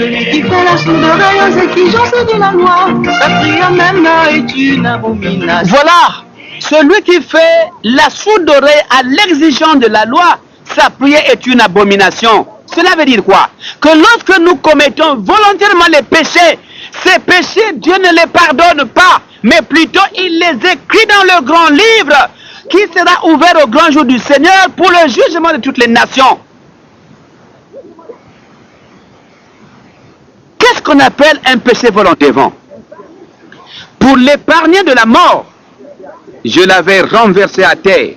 Qui fait la sourde oreille aux exigences de la loi, sa prière même est une abomination. Voilà, celui qui fait la sourde oreille à l'exigence de la loi, sa prière est une abomination. Cela veut dire quoi? Que lorsque nous commettons volontairement les péchés, ces péchés, Dieu ne les pardonne pas, mais plutôt il les écrit dans le grand livre qui sera ouvert au grand jour du Seigneur pour le jugement de toutes les nations. Qu'est-ce qu'on appelle un péché volontaire? Pour l'épargner de la mort, je l'avais renversé à terre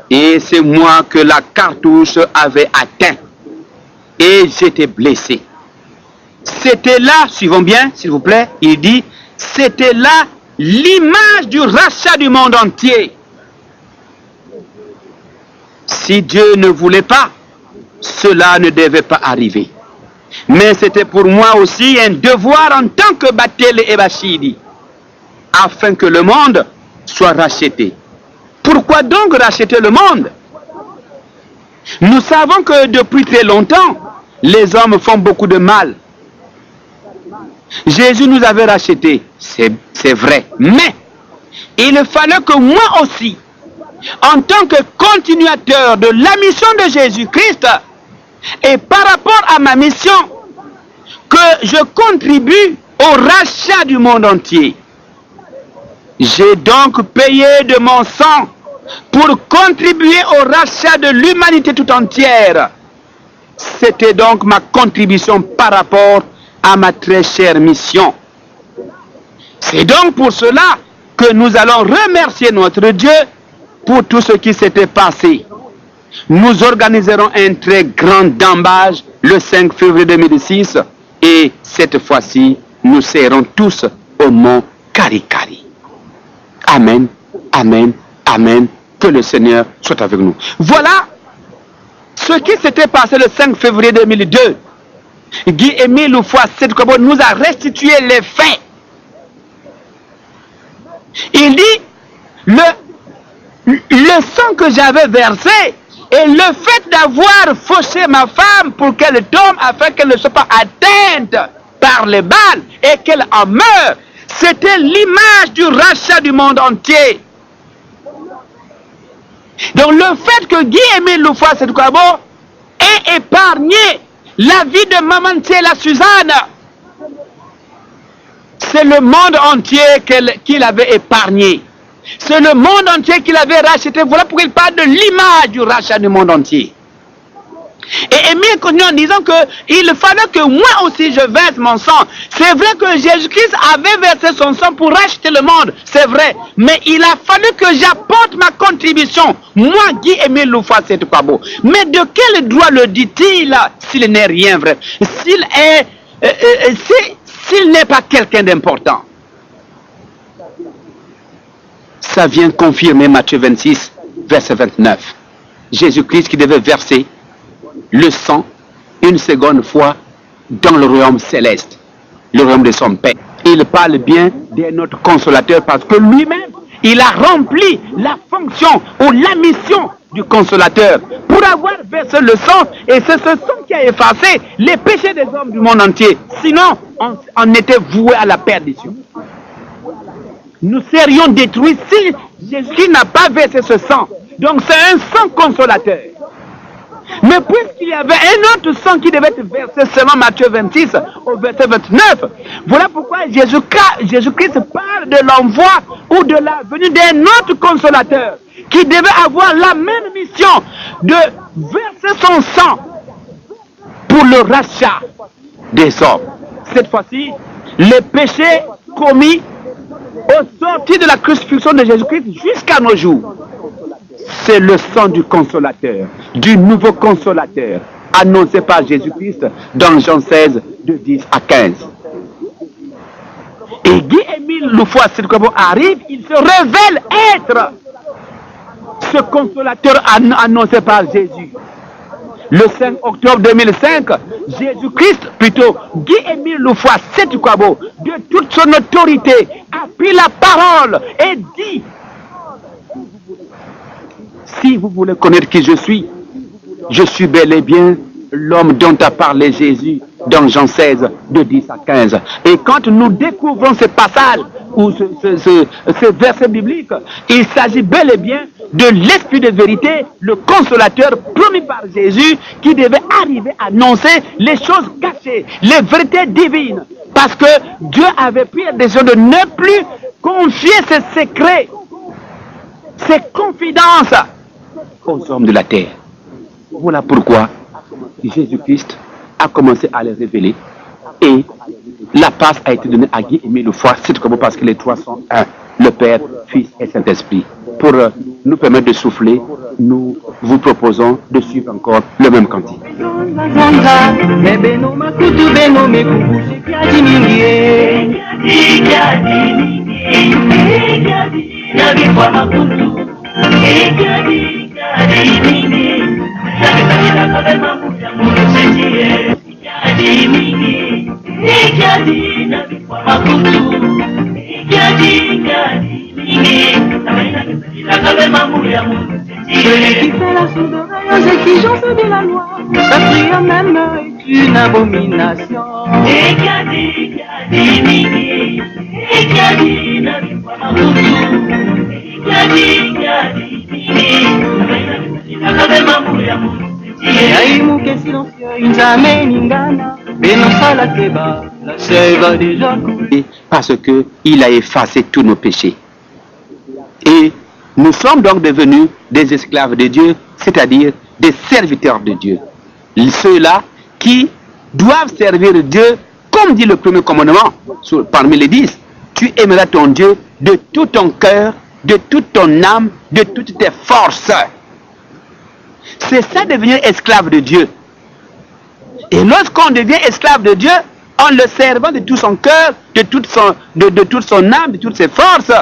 et c'est moi que la cartouche avait atteint et j'étais blessé. C'était là, suivons bien s'il vous plaît, il dit, c'était là l'image du rachat du monde entier. Si Dieu ne voulait pas, cela ne devait pas arriver. Mais c'était pour moi aussi un devoir en tant que Batel et Bachidi, afin que le monde soit racheté. Pourquoi donc racheter le monde? Nous savons que depuis très longtemps, les hommes font beaucoup de mal. Jésus nous avait rachetés, c'est vrai. Mais il fallait que moi aussi, en tant que continuateur de la mission de Jésus-Christ, et par rapport à ma mission, que je contribue au rachat du monde entier. J'ai donc payé de mon sang pour contribuer au rachat de l'humanité tout entière. C'était donc ma contribution par rapport à ma très chère mission. C'est donc pour cela que nous allons remercier notre Dieu pour tout ce qui s'était passé. Nous organiserons un très grand dambage le 5 février 2006 et cette fois-ci, nous serons tous au mont Karikari. Amen, amen, amen. Que le Seigneur soit avec nous. Voilà ce qui s'était passé le 5 février 2002. Guy-Émile Loufoua-Sédou-Kabo nous a restitué les faits. Il dit, le sang que j'avais versé et le fait d'avoir fauché ma femme pour qu'elle tombe afin qu'elle ne soit pas atteinte par les balles et qu'elle en meure, c'était l'image du rachat du monde entier. Donc le fait que Guy-Émile Loufoua-Sédou-Kabo ait épargné la vie de Maman Thiela Suzanne, c'est le monde entier qu'il avait épargné. C'est le monde entier qu'il avait racheté. Voilà pourquoi il parle de l'image du rachat du monde entier. Et Émile continue en disant qu'il fallait que moi aussi je verse mon sang. C'est vrai que Jésus-Christ avait versé son sang pour racheter le monde, c'est vrai. Mais il a fallu que j'apporte ma contribution, moi Guy-Émile Loufoua-Sédou-Kabo. Mais de quel droit le dit-il s'il n'est rien vrai? S'il n'est pas quelqu'un d'important? Ça vient confirmer Matthieu 26, verset 29. Jésus-Christ qui devait verser le sang une seconde fois dans le royaume céleste, le royaume de son Père. Il parle bien de notre consolateur parce que lui-même, il a rempli la fonction ou la mission du consolateur pour avoir versé le sang, et c'est ce sang qui a effacé les péchés des hommes du monde entier. Sinon, on était voué à la perdition. Nous serions détruits si Jésus n'a pas versé ce sang. Donc c'est un sang consolateur. Mais puisqu'il y avait un autre sang qui devait être versé selon Matthieu 26 au verset 29, voilà pourquoi Jésus-Christ parle de l'envoi ou de la venue d'un autre consolateur qui devait avoir la même mission de verser son sang pour le rachat des hommes. Cette fois-ci, les péchés commis au sortir de la crucifixion de Jésus-Christ jusqu'à nos jours, c'est le sang du consolateur, du nouveau consolateur, annoncé par Jésus-Christ dans Jean 16, de 10 à 15. Et Guy-Émile Loufoua-Sédou-Kabo arrive, il se révèle être ce consolateur annoncé par Jésus. Le 5 octobre 2005, Jésus-Christ, plutôt Guy-Émile Loufoua-Sédou-Kabo, de toute son autorité, a pris la parole et dit: si vous voulez connaître qui je suis bel et bien l'homme dont a parlé Jésus dans Jean 16, de 10 à 15. Et quand nous découvrons ce passage ou ce verset biblique, il s'agit bel et bien de l'Esprit de vérité, le consolateur promis par Jésus, qui devait arriver à annoncer les choses cachées, les vérités divines. Parce que Dieu avait pris la décision de ne plus confier ses secrets, ses confidences aux hommes de la terre. Voilà pourquoi Jésus-Christ a commencé à les révéler et la passe a été donnée à Guy-Émile Loufoua-Sédou-Kabo parce que les trois sont un, le Père, Fils et Saint-Esprit. Pour nous permettre de souffler, nous vous proposons de suivre encore le même cantique. Celui qui fait la sourde oreille aux exigences de la loi, sa prière même est une abomination. Yaimuke silencieux, Nzambe ningana, Benosala keba, la sève a déjà coulé. Parce qu'il a effacé tous nos péchés. Et Nous sommes donc devenus des esclaves de Dieu, c'est-à-dire des serviteurs de Dieu. Ceux-là qui doivent servir Dieu, comme dit le premier commandement, parmi les 10. Tu aimeras ton Dieu de tout ton cœur, de toute ton âme, de toutes tes forces. C'est ça devenir esclave de Dieu. Et lorsqu'on devient esclave de Dieu, en le servant de tout son cœur, de toute son âme, de toutes ses forces,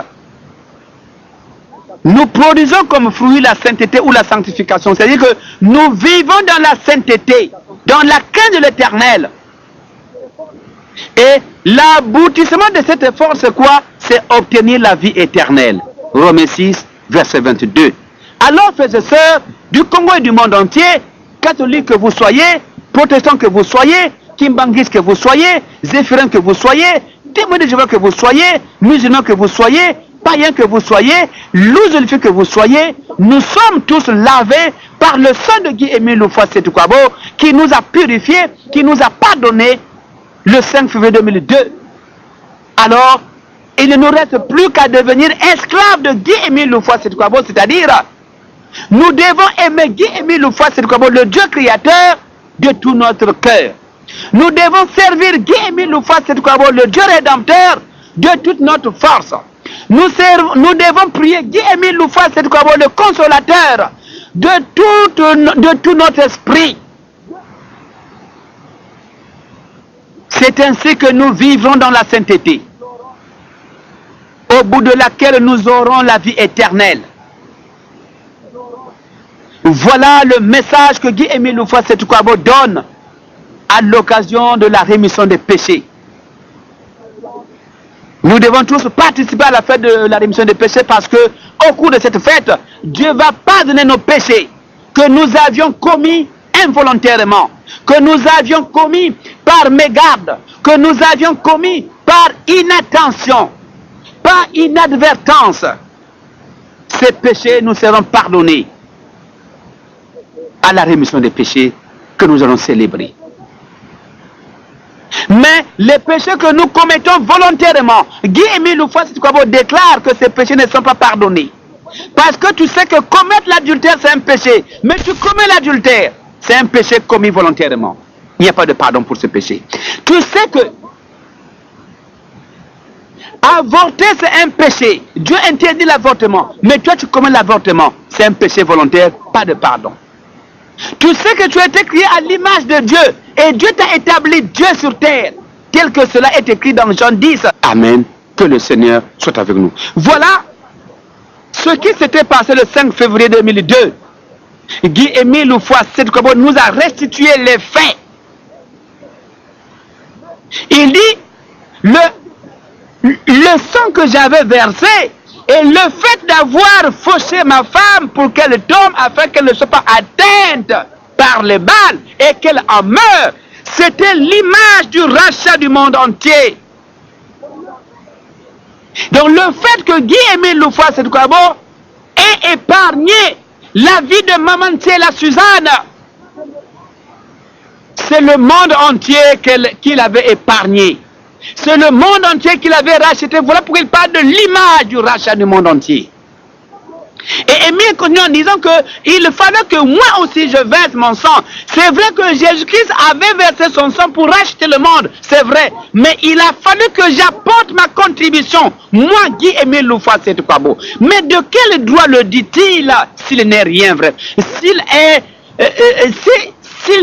nous produisons comme fruit la sainteté ou la sanctification. C'est-à-dire que nous vivons dans la sainteté, dans la crainte de l'Éternel. Et l'aboutissement de cette effort, c'est quoi? C'est obtenir la vie éternelle. Romains 6, verset 22. Alors, frères et sœurs, du Congo et du monde entier, catholiques que vous soyez, protestants que vous soyez, kimbanguistes que vous soyez, zéphirins que vous soyez, témoins de Jéhovah que vous soyez, musulmans que vous soyez, païens que vous soyez, loups que vous soyez, nous sommes tous lavés par le sang de Guy-Émile Loufoua-Setukwabo qui nous a purifiés, qui nous a pardonnés le 5 février 2002. Alors, il ne nous reste plus qu'à devenir esclaves de Guy-Émile Loufoua-Setukwabo, c'est-à-dire, nous devons aimer Guy-Émile Loufoua-Setukwabo, le Dieu créateur, de tout notre cœur. Nous devons servir Guy-Émile Loufoua-Setukwabo, le Dieu rédempteur, de toute notre force. Nous devons prier Guy-Émile Loufoua-Setukwabo, le consolateur, de tout notre esprit. C'est ainsi que nous vivrons dans la sainteté, au bout de laquelle nous aurons la vie éternelle. Voilà le message que Guy-Émile Loufoua-Setukwabo donne à l'occasion de la rémission des péchés. Nous devons tous participer à la fête de la rémission des péchés parce que au cours de cette fête, Dieu va pardonner nos péchés que nous avions commis involontairement, que nous avions commis par mégarde, que nous avions commis par inattention, par inadvertance. Ces péchés nous seront pardonnés à la rémission des péchés que nous allons célébrer. Mais les péchés que nous commettons volontairement, Guy-Émile Loufoua-Setukwabo déclare que ces péchés ne sont pas pardonnés. Parce que tu sais que commettre l'adultère c'est un péché, mais tu commets l'adultère, c'est un péché commis volontairement. Il n'y a pas de pardon pour ce péché. Tu sais que avorter c'est un péché. Dieu interdit l'avortement, mais toi tu commets l'avortement, c'est un péché volontaire, pas de pardon. Tu sais que tu as été créé à l'image de Dieu et Dieu t'a établi Dieu sur terre, tel que cela est écrit dans Jean 10. Amen. Que le Seigneur soit avec nous. Voilà ce qui s'était passé le 5 février 2002. Guy-Émile Loufoua-Setukwabo nous a restitué les faits. Il dit, le sang que j'avais versé et le fait d'avoir fauché ma femme pour qu'elle tombe afin qu'elle ne soit pas atteinte par les balles et qu'elle en meure, c'était l'image du rachat du monde entier. Donc le fait que Guy-Émile Loufoua-Setukwabo ait épargné la vie de Maman Thiela Suzanne, c'est le monde entier qu'il avait épargné. C'est le monde entier qu'il avait racheté. Voilà pourquoi il parle de l'image du rachat du monde entier. Et Émile continue en disant qu'il fallait que moi aussi je verse mon sang. C'est vrai que Jésus-Christ avait versé son sang pour racheter le monde, c'est vrai. Mais il a fallu que j'apporte ma contribution, moi Guy-Émile Loufoua-Setukwabo. Mais de quel droit le dit-il s'il n'est rien vrai? S'il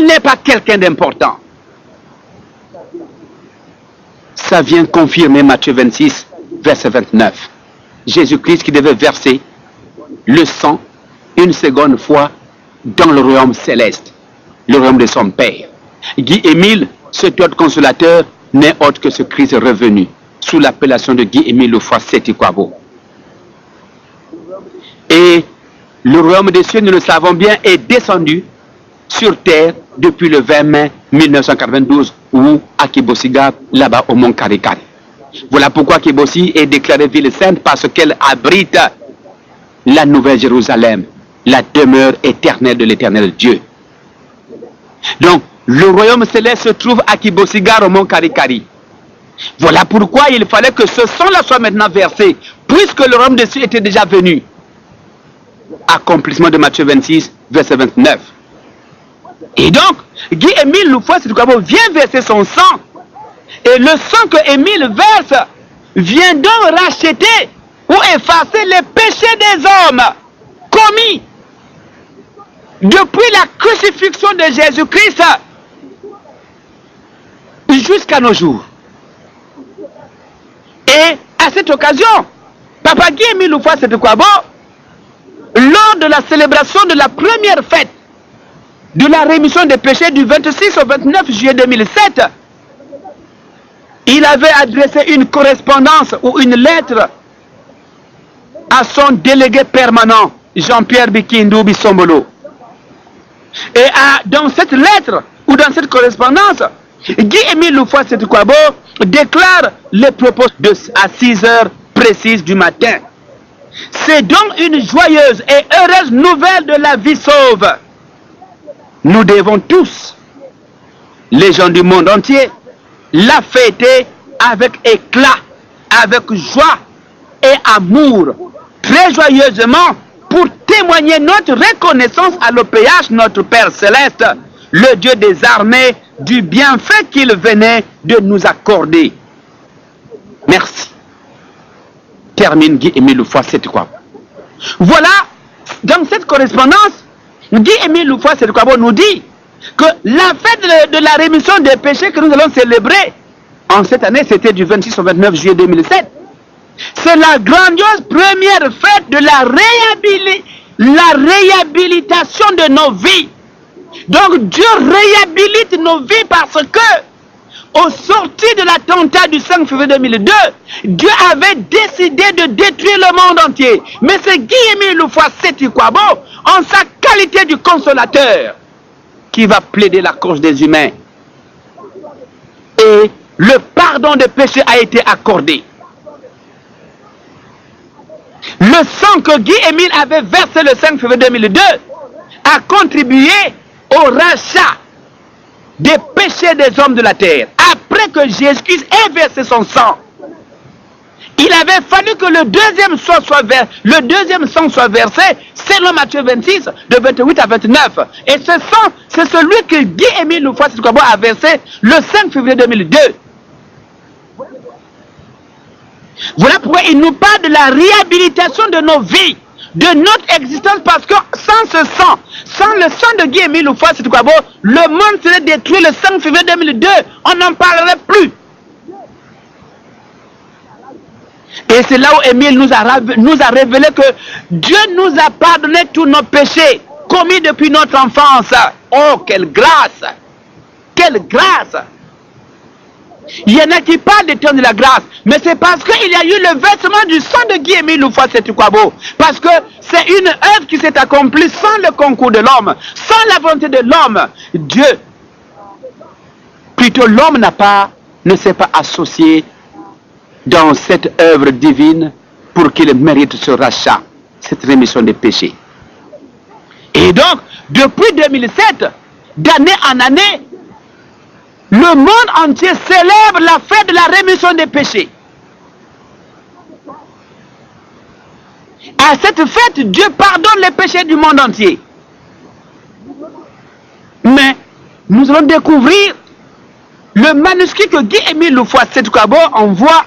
n'est pas quelqu'un d'important? Ça vient confirmer Matthieu 26, verset 29. Jésus-Christ qui devait verser le sang une seconde fois dans le royaume céleste, le royaume de son Père. Guy-Émile, cet autre consolateur, n'est autre que ce Christ revenu, sous l'appellation de Guy-Émile Loufoua-Setukwabo. Et le royaume des cieux, nous le savons bien, est descendu sur terre depuis le 20 mai 1992 ou à Kibosiga, là-bas au mont Karikari. Voilà pourquoi Kibosi est déclarée ville sainte, parce qu'elle abrite la nouvelle Jérusalem, la demeure éternelle de l'éternel Dieu. Donc, le royaume céleste se trouve à Kibosiga au mont Karikari. Voilà pourquoi il fallait que ce sang-là soit maintenant versé, puisque le royaume des cieux était déjà venu. accomplissement de Matthieu 26, verset 29. Et donc, Guy-Émile Loufoy-Sédoukwabo vient verser son sang. Et le sang que Émile verse vient donc racheter ou effacer les péchés des hommes commis depuis la crucifixion de Jésus-Christ jusqu'à nos jours. Et à cette occasion, Papa Guy-Émile Loufoy-Sédoukwabo, lors de la célébration de la première fête de la rémission des péchés du 26 au 29 juillet 2007, il avait adressé une correspondance ou une lettre à son délégué permanent, Jean-Pierre Bikindou Bissombolo. Et dans cette lettre ou dans cette correspondance, Guy-Émile Loufoy-Sédoukwabo déclare les propos à 6 heures précises du matin. C'est donc une joyeuse et heureuse nouvelle de la vie sauve. Nous devons tous, les gens du monde entier, la fêter avec éclat, avec joie et amour, très joyeusement, pour témoigner notre reconnaissance à l'OPH, notre Père Céleste, le Dieu des armées, du bienfait qu'il venait de nous accorder. Merci. Termine Guy-Émile Loufoy-Sédoukwabo. Voilà, dans cette correspondance, Guy-Émile Loufoy-Sédoukwabo nous dit que la fête de la rémission des péchés que nous allons célébrer en cette année, c'était du 26 au 29 juillet 2007. C'est la grandiose première fête de la réhabilitation de nos vies. Donc Dieu réhabilite nos vies parce que, au sortir de l'attentat du 5 février 2002, Dieu avait décidé de détruire le monde entier. Mais c'est Guy-Émile Loufoy-Sédoukwabo, en sa qualité du consolateur, qui va plaider la cause des humains. Et le pardon des péchés a été accordé. Le sang que Guy-Émile avait versé le 5 février 2002 a contribué au rachat des péchés des hommes de la terre. Après que Jésus-Christ ait versé son sang, il avait fallu que le deuxième sang soit versé selon Matthieu 26, de 28 à 29. Et ce sang, c'est celui que Guy-Émile Loufoy-Sédoukwabo a versé le 5 février 2002. Voilà pourquoi il nous parle de la réhabilitation de nos vies, de notre existence, parce que sans ce sang, sans le sang de Guy-Émile Loufoy-Sédoukwabo, le monde serait détruit le 5 février 2002. On n'en parlerait plus. Et c'est là où Émile nous a révélé que Dieu nous a pardonné tous nos péchés commis depuis notre enfance. Oh, quelle grâce! Quelle grâce! Il y en a qui parlent des temps de la grâce, mais c'est parce qu'il y a eu le versement du sang de Guy-Émile Loufoy-Sédoukwabo. Parce que c'est une œuvre qui s'est accomplie sans le concours de l'homme, sans la volonté de l'homme. Dieu, plutôt l'homme ne s'est pas associé dans cette œuvre divine pour qu'il mérite ce rachat, cette rémission des péchés. Et donc, depuis 2007, d'année en année, le monde entier célèbre la fête de la rémission des péchés. À cette fête, Dieu pardonne les péchés du monde entier. Mais nous allons découvrir le manuscrit que Guy-Émile Loufoy-Sédoukwabo envoie